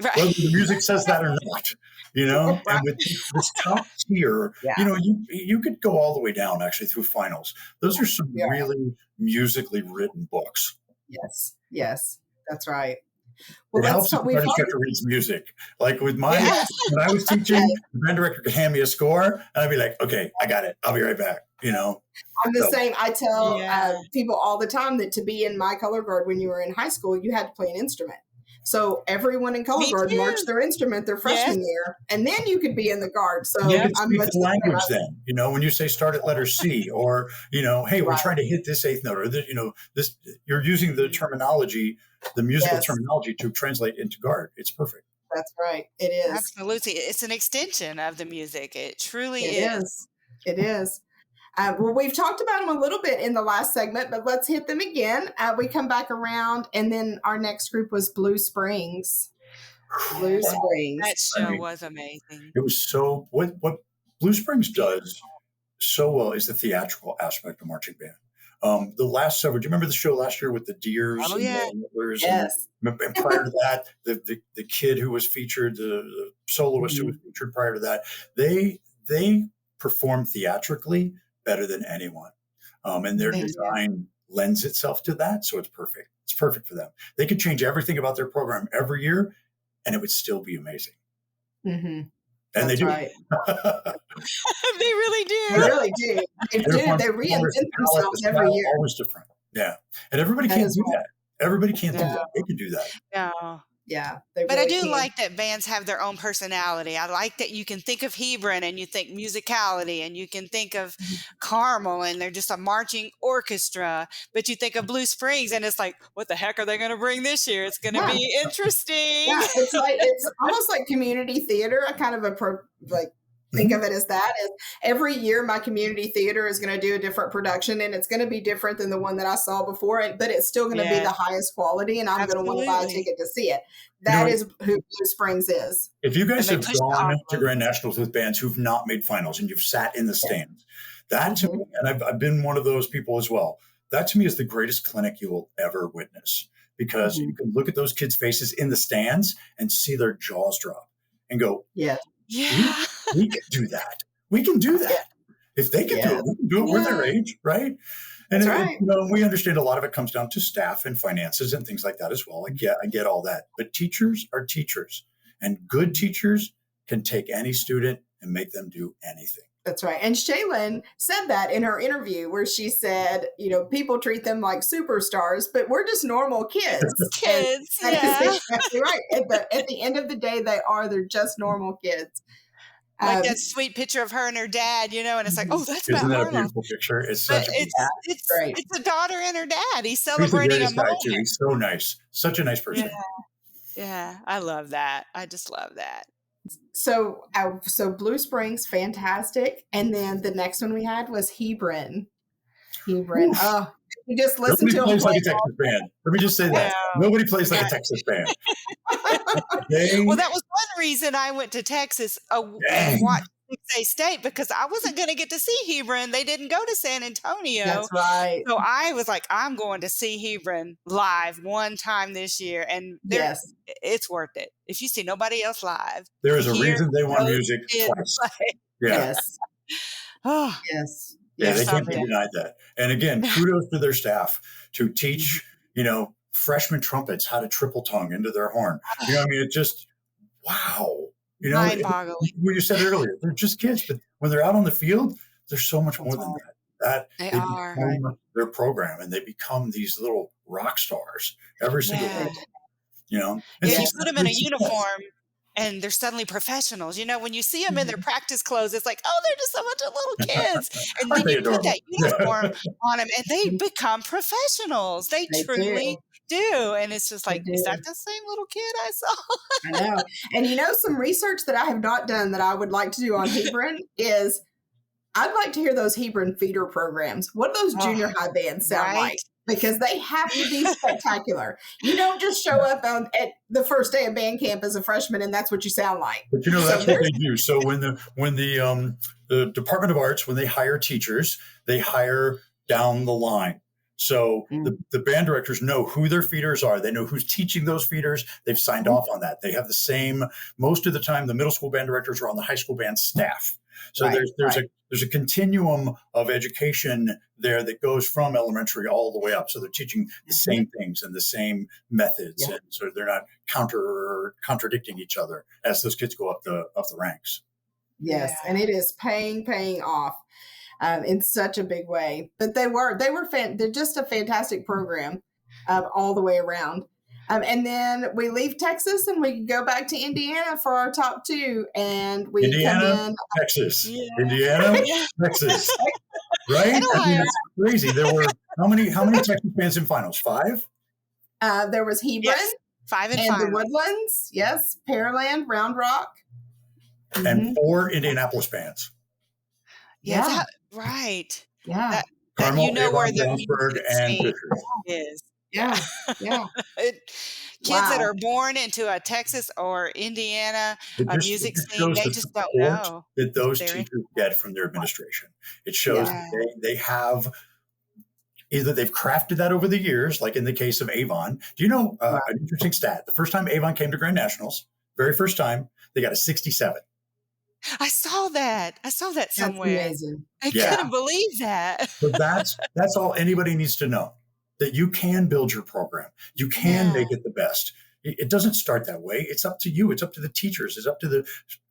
Right. Whether the music says that or not, you know, and with this top tier, you know, you could go all the way down actually through finals. Those are some really musically written books. Yes, that's right. Well, it helps if the instructor reads music. Like with when I was teaching, the band director could hand me a score, and I'd be like, okay, I got it. I'll be right back. You know, I'm the same. I tell people all the time that to be in my color guard when you were in high school, you had to play an instrument. So everyone in color guard marched their instrument their freshman year, and then you could be in the guard. So you could speak the language then. You know, when you say start at letter C, or you know, hey, we're trying to hit this eighth note, or you know, this you're using the terminology, the musical terminology to translate into guard. It's perfect. That's right. It is absolutely. It's an extension of the music. It truly is. It is. Well, we've talked about them a little bit in the last segment, but let's hit them again. We come back around, and then our next group was Blue Springs. Blue Springs. That show was amazing. It was so what Blue Springs does so well is the theatrical aspect of marching band. The last several, do you remember the show last year with the deers and the antlers? Yes. And prior to that, the kid who was featured, the soloist who was featured prior to that, they perform theatrically better than anyone. And their design lends itself to that. So it's perfect. It's perfect for them. They could change everything about their program every year and it would still be amazing. Mm-hmm. And they do. Right. They really do. They really do. They do. They reinvent themselves every year. Always different. Yeah. And everybody can't do that. Everybody can't do that. They can do that. No. Yeah. But I do like that bands have their own personality. I like that you can think of Hebron and you think musicality, and you can think of Carmel and they're just a marching orchestra, but you think of Blue Springs and it's like, what the heck are they going to bring this year? It's going to be interesting. Yeah, it's almost like community theater. I kind of think of it as that. Is every year my community theater is going to do a different production, and it's going to be different than the one that I saw before, but it's still going to be the highest quality, and I'm going to want to buy a ticket to see it. That is who Blue Springs is. If you guys have gone to Grand Nationals with bands who've not made finals and you've sat in the stands, that to me, and I've been one of those people as well, that to me is the greatest clinic you will ever witness, because you can look at those kids' faces in the stands and see their jaws drop and go, we can do that. We can do that. If they can do it, we can do it. We're their age, right? And you know, we understand a lot of it comes down to staff and finances and things like that as well. I get all that. But teachers are teachers, and good teachers can take any student and make them do anything. That's right. And Shaelyn said that in her interview, where she said, you know, people treat them like superstars, but we're just normal kids. That is exactly right. At the end of the day, they're just normal kids. Like that sweet picture of her and her dad, you know, and it's like, oh, that's Isn't Matt that a beautiful picture? It's such it's a daughter and her dad. He's celebrating a moment. Too. He's so nice. Such a nice person. Yeah, I love that. I just love that. So Blue Springs, fantastic. And then the next one we had was Hebron. Hebron. Oh, you just listen Nobody to plays them like play. a Texas band. Let me just say that. Nobody plays like a Texas band. Well, that was one reason I went to Texas and watched 6A State, because I wasn't going to get to see Hebron. They didn't go to San Antonio. That's right. So I was like, I'm going to see Hebron live one time this year. And it's worth it. If you see nobody else live. There is a reason they won music twice. Yeah. Yes. Oh, yes. Yeah, they can't be denied that. And again, kudos to their staff to teach, freshman trumpets how to triple tongue into their horn. You know what I mean? It just, wow. Mind-boggling. What you said earlier, they're just kids, but when they're out on the field, there's so much more than that. They become their program, and they become these little rock stars every single day. And you put them in a uniform, and they're suddenly professionals. When you see them in their practice clothes, it's like, oh, they're just a bunch of little kids. And then you put that uniform on them, and they become professionals. They truly do. And it's just like, is that the same little kid I saw? I know. And some research that I have not done that I would like to do on Hebron is I'd like to hear those Hebron feeder programs. What do those junior high bands sound like? Because they have to be spectacular. You don't just show up at the first day of band camp as a freshman and that's what you sound like. But that's what they do. So when the Department of Arts, when they hire teachers, they hire down the line. So the band directors know who their feeders are. They know who's teaching those feeders. They've signed off on that. They have the same, most of the time, the middle school band directors are on the high school band staff. So there's a continuum of education there that goes from elementary all the way up. So they're teaching the same things and the same methods. And so they're not contradicting each other as those kids go up the ranks. Yes. And it is paying off. In such a big way, but they're just a fantastic program all the way around. And then we leave Texas and we go back to Indiana for our top two, and we Indiana, come in Texas, Indiana, Texas, right? I mean, it's crazy. There were how many Texas bands in finals? 5. There was Hebron, 5 in and finals. the Woodlands, Pearland, Round Rock, and 4 Indianapolis bands. Yeah. Right. Yeah. Carmel, Avon, where the music and Fisher is. Yeah. Kids that are born into a Texas or Indiana music scene, they just don't know that those teachers get from their administration. It shows that they have either they've crafted that over the years, like in the case of Avon. Do you know an interesting stat? The first time Avon came to Grand Nationals, very first time, they got a 67. I saw that somewhere. That's amazing. I couldn't believe that. So that's all anybody needs to know, that you can build your program. You can make it the best. It doesn't start that way. It's up to you. It's up to the teachers. It's up to the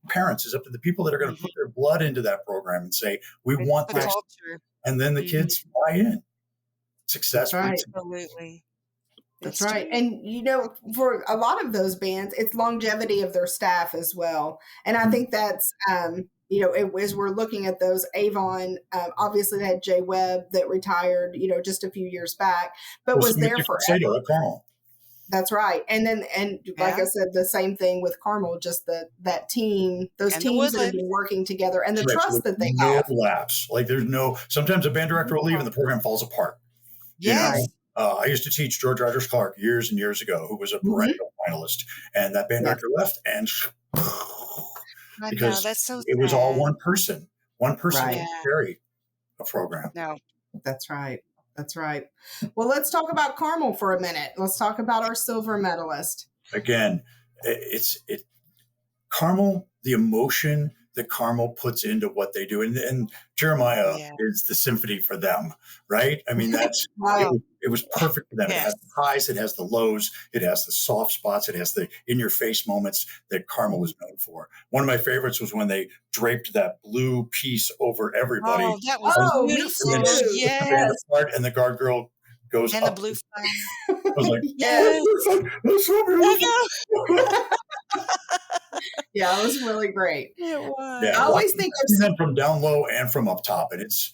parents. It's up to the people that are going to put their blood into that program and say, we want this. Culture. And then the kids buy in. Success. Right. Absolutely. That's right. And, for a lot of those bands, it's longevity of their staff as well. And I think that's, as we're looking at those, Avon, obviously they had Jay Webb that retired, just a few years back, but was there forever. That's right. And like I said, the same thing with Carmel, just that team, those teams that have been working together and the trust that they have. No lapse. Like sometimes a band director will leave and the program falls apart. Yes. I used to teach George Rogers Clark years and years ago, who was a perennial finalist, and that band director left, and because that's so sad. It was all one person that carried a program. No, that's right. Well, let's talk about Carmel for a minute. Let's talk about our silver medalist. Again, Carmel, the emotion that Carmel puts into what they do. And Jeremiah is the symphony for them, right? I mean, that's it was perfect for them. It has the highs, it has the lows, it has the soft spots, it has the in-your-face moments that Carmel is known for. One of my favorites was when they draped that blue piece over everybody. Oh, that was beautiful. Yes. And the guard girl goes and up. The blue flag. I was like, yes. Yeah, it was really great. It was. Yeah, I always think I've seen them from down low and from up top, and it's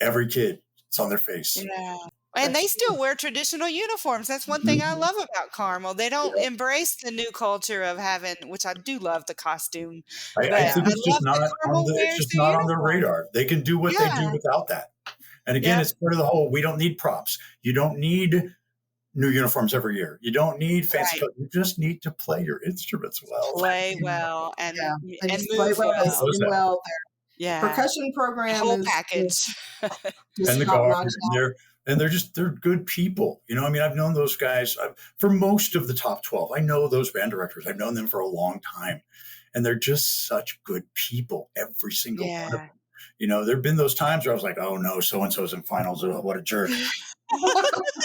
every kid. It's on their face. Yeah. And they still wear traditional uniforms. That's one thing I love about Carmel. They don't embrace the new culture of having, which I do love the costume. I But think I it's just love that not Carmel it's wears just their not on their uniform. radar. They can do what they do Yeah. without that. And again, Yep. it's part of the whole, we don't need props. You don't need new uniforms every year. You don't need fancy Right. You just need to play your instruments well. Play well and They and just play move well, they well. sing well. Their Yeah. percussion program Whole is package. just And the top guard, notch. they're good people. You know, I mean, I've known those guys for most of the top 12. I know those band directors. I've known them for a long time. And they're just such good people, every single one of them. You know, there have been those times where I was like, oh no, so-and-so's in finals. Oh, what a jerk.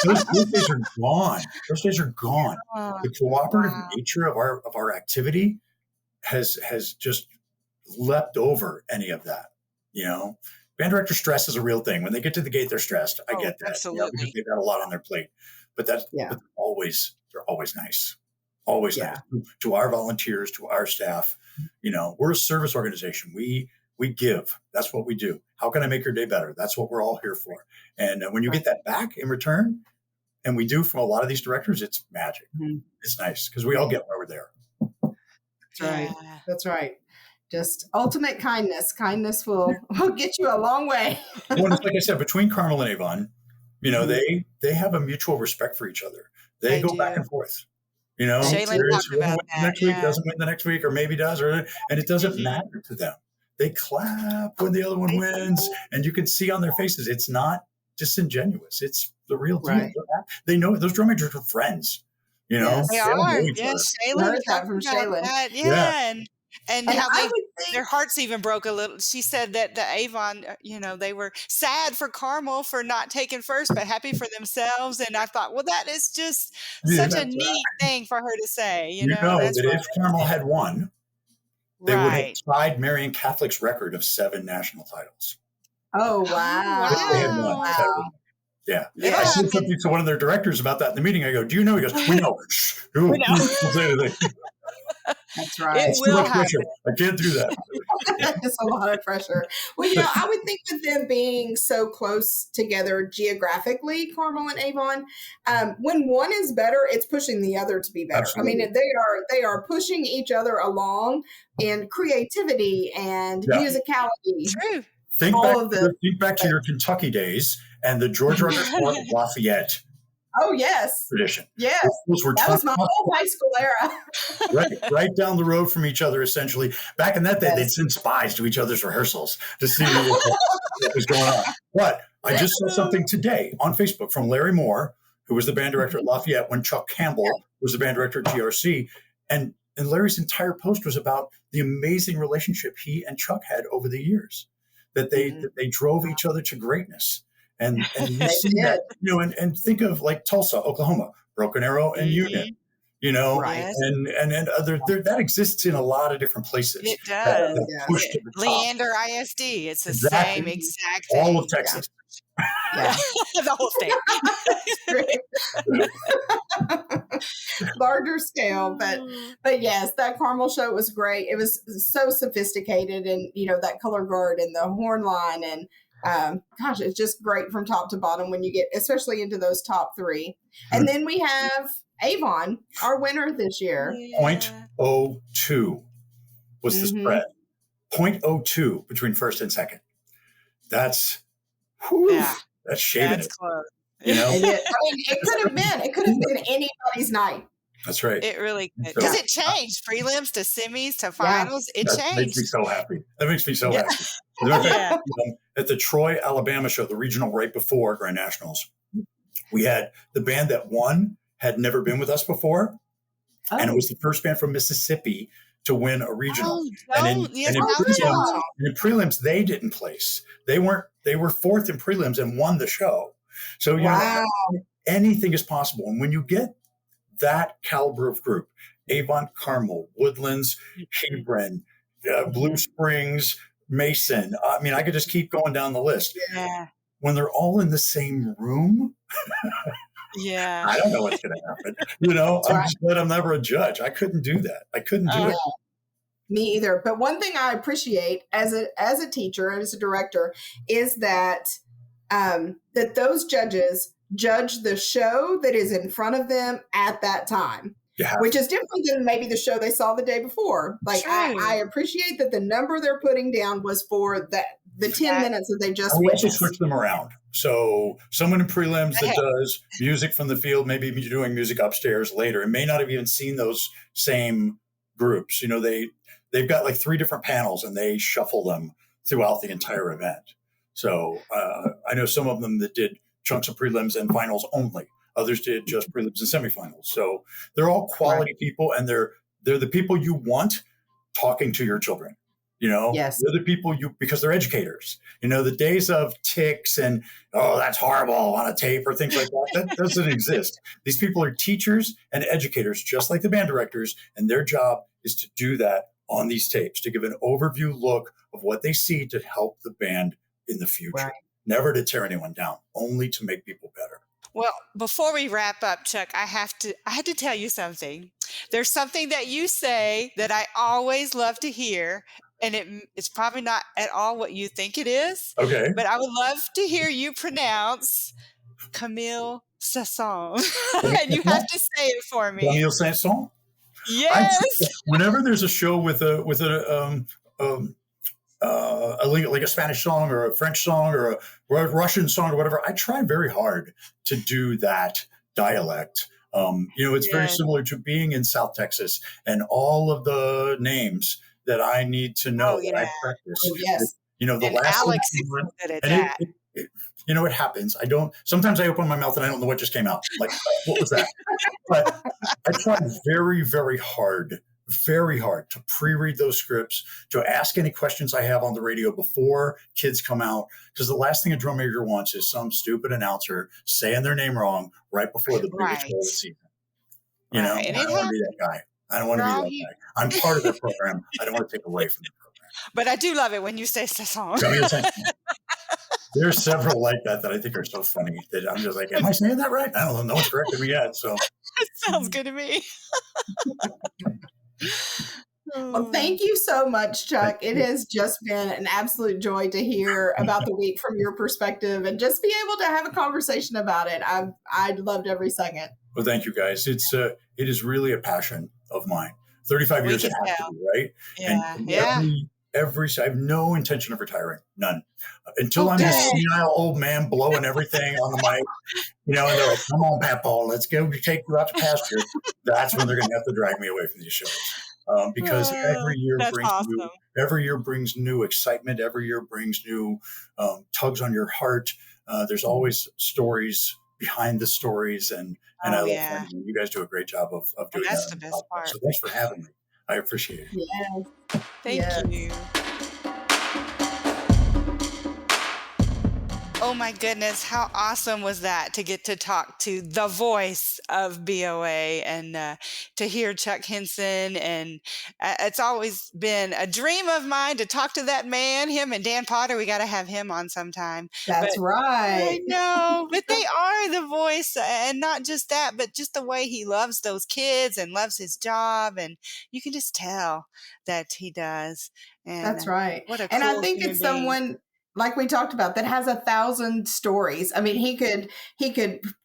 those days are gone. Those days are gone. The cooperative nature of our activity has just leapt over any of that. You know, band director stress is a real thing. When they get to the gate, they're stressed. I get that. Absolutely. Because they've got a lot on their plate. But but they're always nice. Always nice to our volunteers, to our staff. You know, we're a service organization. We give. That's what we do. How can I make your day better? That's what we're all here for. And when you get that back in return, and we do from a lot of these directors, it's magic. It's nice because we all get why we're there. That's right. That's right. Just ultimate kindness. Kindness will get you a long way. Well, it's like I said, between Carmel and Avon, you know, they have a mutual respect for each other. They go back and forth. You know, Shaelyn talked about that. next week doesn't win the next week, or maybe does, and it doesn't matter to them. They clap when the other one wins, and you can see on their faces it's not disingenuous. It's the real deal. Right. They know those drum majors are friends. You know, Yes. They all know are. each other. Shaelyn Heard that talked from about Shaelyn. that. Yeah. And And how I would think their hearts even broke a little. She said that the Avon, you know, they were sad for Carmel for not taking first, but happy for themselves. And I thought, well, that is just such a neat thing for her to say. You know, that's that if Carmel had won, they would have right. tied Marian Catholic's record of 7 national titles. Oh, wow. If they had won. If that had won. Yeah. Yeah. I said something to one of their directors about that in the meeting. I go, do you know? He goes, we know. Shh, don't say anything. That's right. It will happen. Pressure. I can't do that. That's a lot of pressure. Well, you know, I would think with them being so close together geographically, Carmel and Avon, when one is better, it's pushing the other to be better. Absolutely. I mean, they are pushing each other along in creativity and musicality. True. Think back to your Kentucky days and the George Rogers Park Lafayette Oh, yes. tradition. Yes. Those were That was my whole high school era. right down the road from each other, essentially. Back in that day, they'd send spies to each other's rehearsals to see what was going on. But I just saw something today on Facebook from Larry Moore, who was the band director at Lafayette when Chuck Campbell was the band director at GRC. And Larry's entire post was about the amazing relationship he and Chuck had over the years, that they drove each other to greatness. And you see that, you know, and think of like Tulsa, Oklahoma, Broken Arrow and Union, you know, and other that exists in a lot of different places. It does. Leander ISD. It's the same exact thing. All of Texas. Yeah. The whole state. Larger scale, but yes, that Carmel show was great. It was so sophisticated, and you know, that color guard and the horn line, and gosh, it's just great from top to bottom when you get especially into those top 3. And then we have Avon, our winner this year. 0.02 was the spread. 0.02 between first and second. That's that's shaving it. Close. You know? It could have been anybody's night. That's right. It really could. Because it changed. Prelims to semis to finals. It changed. That makes me so happy. That makes me so happy. At the Troy, Alabama show, the regional right before Grand Nationals, we had the band that won had never been with us before. Oh. And it was the first band from Mississippi to win a regional. And in prelims, they didn't place. They were 4th in prelims and won the show. So you know, anything is possible. And when you get that caliber of group, Avon, Carmel, Woodlands, Hebron, Blue Springs, Mason. I mean, I could just keep going down the list. Yeah. When they're all in the same room, I don't know what's going to happen. You know, I'm just glad I'm never a judge. I couldn't do that. I couldn't do it. Me either. But one thing I appreciate as a teacher, as a director, is that that those judges judge the show that is in front of them at that time. Which is different than maybe the show they saw the day before. Like, I appreciate that the number they're putting down was for the 10 minutes that they just witnessed. We also switch them around. So someone in prelims that does music from the field, maybe doing music upstairs later, and may not have even seen those same groups. You know, they've got like 3 different panels, and they shuffle them throughout the entire event. So I know some of them that did chunks of prelims and finals only. Others did just prelims and semifinals. So they're all quality people, and they're the people you want talking to your children. You know, yes. They're the people because they're educators. You know, the days of ticks and, oh, that's horrible on a tape or things like that doesn't exist. These people are teachers and educators, just like the band directors, and their job is to do that on these tapes, to give an overview look of what they see to help the band in the future. Right. Never to tear anyone down, only to make people better. Well, before we wrap up, Chuck, I had to tell you something. There's something that you say that I always love to hear, and it's probably not at all what you think it is. Okay. But I would love to hear you pronounce Camille Saint-Saëns. And you have to say it for me. Camille Saint-Saëns? Yes. Whenever there's a show with like a Spanish song or a French song or a Russian song or whatever, I try very hard to do that dialect. It's very similar to being in South Texas, and all of the names that I need to know that I practice. Oh, yes. The and last Alex is so good at that. It happens. Sometimes I open my mouth and I don't know what just came out. Like, what was that? But I try very, very hard to pre-read those scripts, to ask any questions I have on the radio before kids come out. Because the last thing a drum major wants is some stupid announcer saying their name wrong right before the biggest show of the season. And I don't want to be that guy. I don't want to be that guy. I'm part of the program. I don't want to take away from the program. But I do love it when you say Saint-Saëns. There's several like that I think are so funny that I'm just like, am I saying that right? I don't know. No one's corrected me yet. So it sounds good to me. Well, thank you so much, Chuck. It has just been an absolute joy to hear about the week from your perspective and just be able to have a conversation about it. I loved every second. Well, thank you guys. It is really a passion of mine. 35 years it has to be, right? Yeah. And I have no intention of retiring. None. Until I'm a senile old man blowing everything on the mic, and they're like, come on, Pat Paul, let's go take you out to pasture. That's when they're going to have to drag me away from these shows. Because every year brings new excitement. Every year brings new tugs on your heart. There's always stories behind the stories, and I love finding you guys do a great job of doing that. That's the best part. So thanks for having me. I appreciate it. Yes. Thank you. Oh my goodness, how awesome was that to get to talk to the voice of BOA and to hear Chuck Henson. And it's always been a dream of mine to talk to that man, him and Dan Potter. We got to have him on sometime. That's right. I know, but they are the voice, and not just that, but just the way he loves those kids and loves his job. And you can just tell that he does. And that's right. What a and cool I think it's being. Someone, like we talked about, that has 1,000 stories. I mean, he could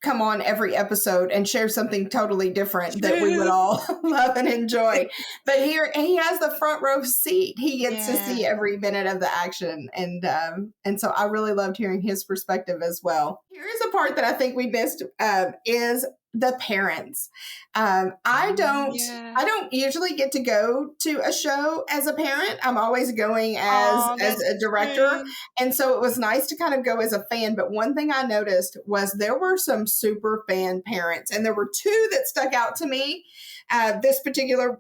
come on every episode and share something totally different that we would all love and enjoy. But here he has the front row seat. He gets to see every minute of the action. And so I really loved hearing his perspective as well. Here is a part that I think we missed is the parents. I don't usually get to go to a show as a parent. I'm always going as a director. True. And so it was nice to kind of go as a fan. But one thing I noticed was there were some super fan parents, and there were 2 that stuck out to me. This particular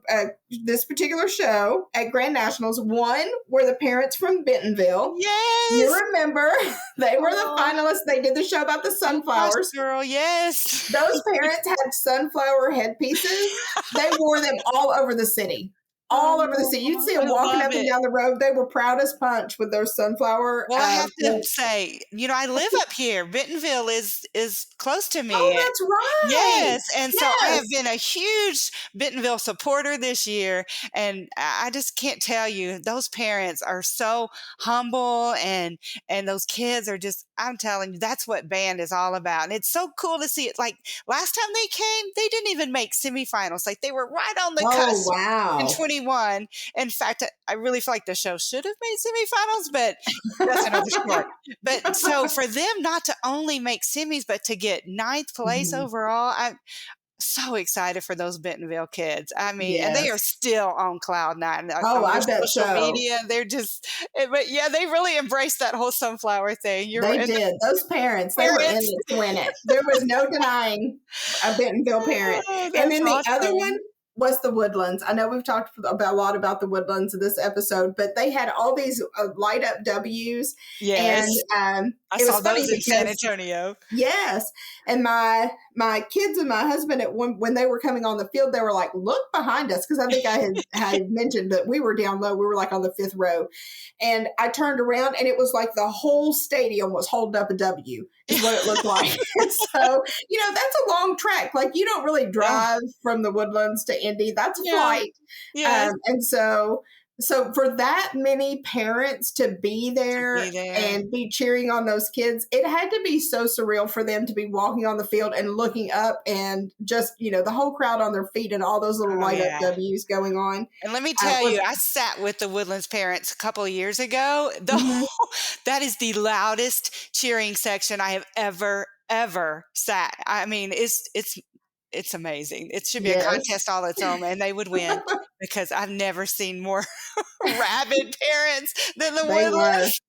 show at Grand Nationals, one were the parents from Bentonville. Yes, you remember they were the finalists. They did the show about the sunflowers. Girl, yes. Those parents had sunflower headpieces. They wore them all over the city. all over the city. You'd see them walking up and down the road. They were proud as punch with their sunflower. Well, I have to say, I live up here. Bentonville is close to me. Oh, that's right. Yes. And so I have been a huge Bentonville supporter this year. And I just can't tell you, those parents are so humble and those kids are just, I'm telling you, that's what band is all about. And it's so cool to see it. Like last time they came, they didn't even make semifinals. Like they were right on the cusp in 21. In fact, I really feel like the show should have made semifinals, but that's another story. But so for them not to only make semis, but to get ninth place overall, I'm so excited for those Bentonville kids. I mean, and they are still on cloud nine. Oh, I bet social media, they're just, but yeah, they really embraced that whole sunflower thing. They did. Those parents, they were in it to win it. There was no denying a Bentonville parent. And then the other one was the Woodlands. I know we've talked a lot about the Woodlands in this episode, but they had all these light up W's. Yes. And I saw those in San Antonio. Yes. And my kids and my husband, when they were coming on the field, they were like, look behind us. Because I think I had mentioned that we were down low. We were like on the 5th row. And I turned around and it was like the whole stadium was holding up a W is what it looked like. So, that's a long trek. Like you don't really drive from the Woodlands to Indy. That's a flight. Yeah. And so for that many parents to be there and be cheering on those kids, it had to be so surreal for them to be walking on the field and looking up and just, the whole crowd on their feet and all those little light up W's going on. And let me tell you, I sat with the Woodlands parents a couple of years ago. That is the loudest cheering section I have ever sat. I mean, it's amazing. It should be a contest all its own, and they would win because I've never seen more rabid parents than the Woodlands.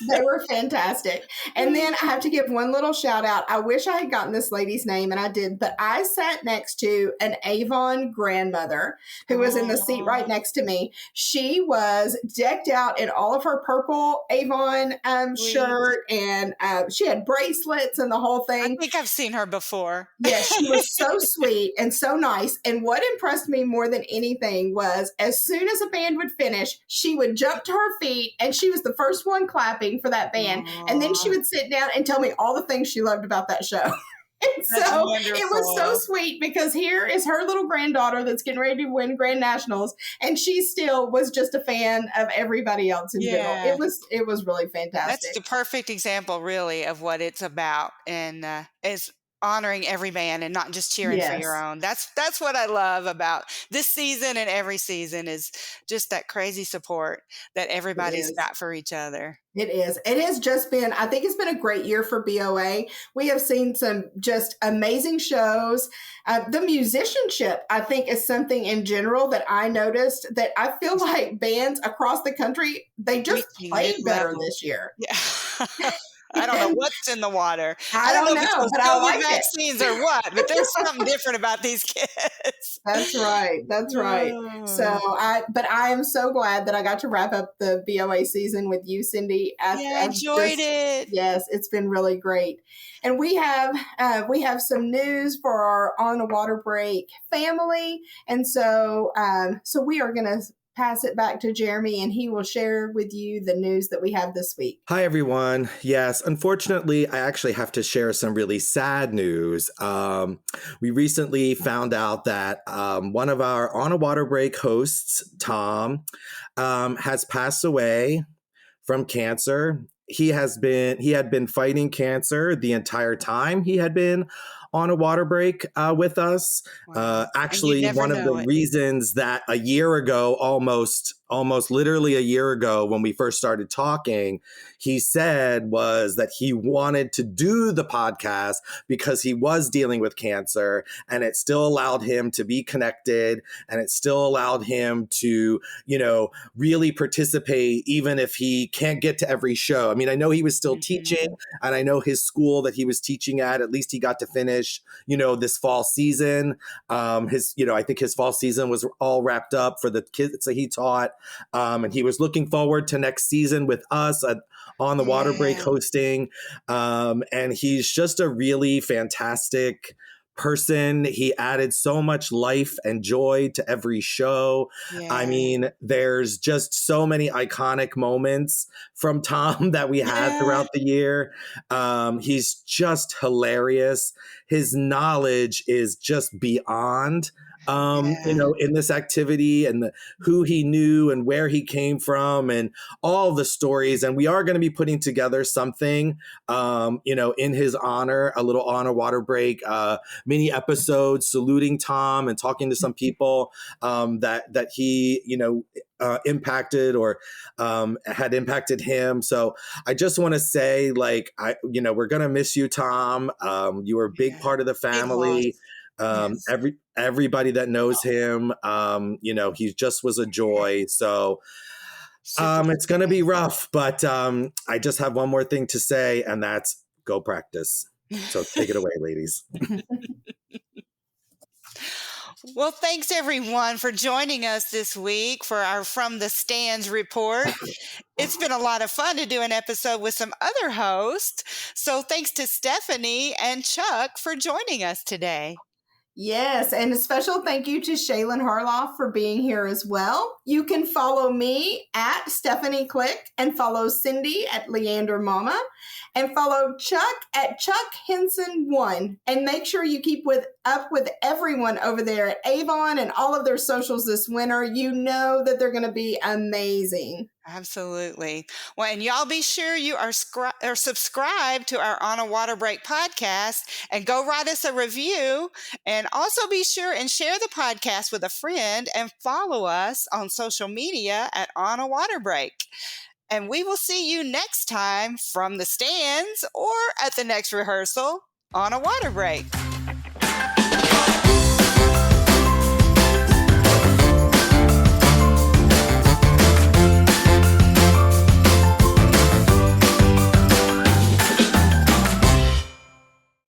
They were fantastic. And then I have to give one little shout out. I wish I had gotten this lady's name, and I did, but I sat next to an Avon grandmother who was in the seat right next to me. She was decked out in all of her purple Avon shirt, and she had bracelets and the whole thing. I think I've seen her before. Yeah, she was so sweet and so nice. And what impressed me more than anything was as soon as a band would finish, she would jump to her feet and she was the first one clapping for that band. And then she would sit down and tell me all the things she loved about that show. And so it was so sweet because here is her little granddaughter that's getting ready to win Grand Nationals, and she still was just a fan of everybody else in general. It was really fantastic. That's the perfect example, really, of what it's about, and is honoring every band and not just cheering for your own. That's what I love about this season and every season is just that crazy support that everybody's got for each other. It is. It has just been, I think it's been a great year for BOA. We have seen some just amazing shows. The musicianship, I think, is something in general that I noticed that I feel like bands across the country, they just played better this year. Yeah. I don't know what's in the water. I don't know, if it's but I like vaccines or what, but there's something different about these kids. That's right. That's right. So I am so glad that I got to wrap up the BOA season with you, Cindy. I enjoyed it. Yes, it's been really great. And we have some news for our On a Water Break family. And so we are going to pass it back to Jeremy and he will share with you the news that we have this week. Hi, everyone. Yes, unfortunately, I actually have to share some really sad news. We recently found out that one of our On a Water Break hosts, Tom, has passed away from cancer. He had been fighting cancer the entire time he had been on a water break with us. Actually, one of the reasons that a year ago, almost literally a year ago, when we first started talking, he said was that he wanted to do the podcast because he was dealing with cancer, and it still allowed him to be connected, and it still allowed him to, really participate, even if he can't get to every show. I mean, I know he was still teaching, and I know his school that he was teaching at least he got to finish, this fall season. I think his fall season was all wrapped up for the kids that he taught. And he was looking forward to next season with us on the Water Break hosting. And he's just a really fantastic person. He added so much life and joy to every show. Yeah. I mean, there's just so many iconic moments from Tom that we had throughout the year. He's just hilarious. His knowledge is just beyond. In this activity, and who he knew and where he came from and all the stories. And we are going to be putting together something, in his honor, a little honor water break, mini episode saluting Tom and talking to some people that he, impacted or had impacted him. So I just want to say, we're going to miss you, Tom. You were a big part of the family. Yes. Everybody that knows him, he just was a joy. So it's going to be rough, but I just have one more thing to say, and that's go practice. So take it away, ladies. Well, thanks everyone for joining us this week for our From the Stands report. It's been a lot of fun to do an episode with some other hosts. So thanks to Stephanie and Chuck for joining us today. Yes, and a special thank you to Shaelyn Harloff for being here as well. You can follow me at Stephanie Click and follow Cindy at Leander Mama and follow Chuck at Chuck Henson 1. And make sure you keep up with everyone over there at Avon and all of their socials this winter. You know that they're going to be amazing. Absolutely. Well, and y'all be sure you are subscribed to our On a Water Break podcast and go write us a review. And also be sure and share the podcast with a friend and follow us on social media at On a Water Break. And we will see you next time from the stands or at the next rehearsal on a water break.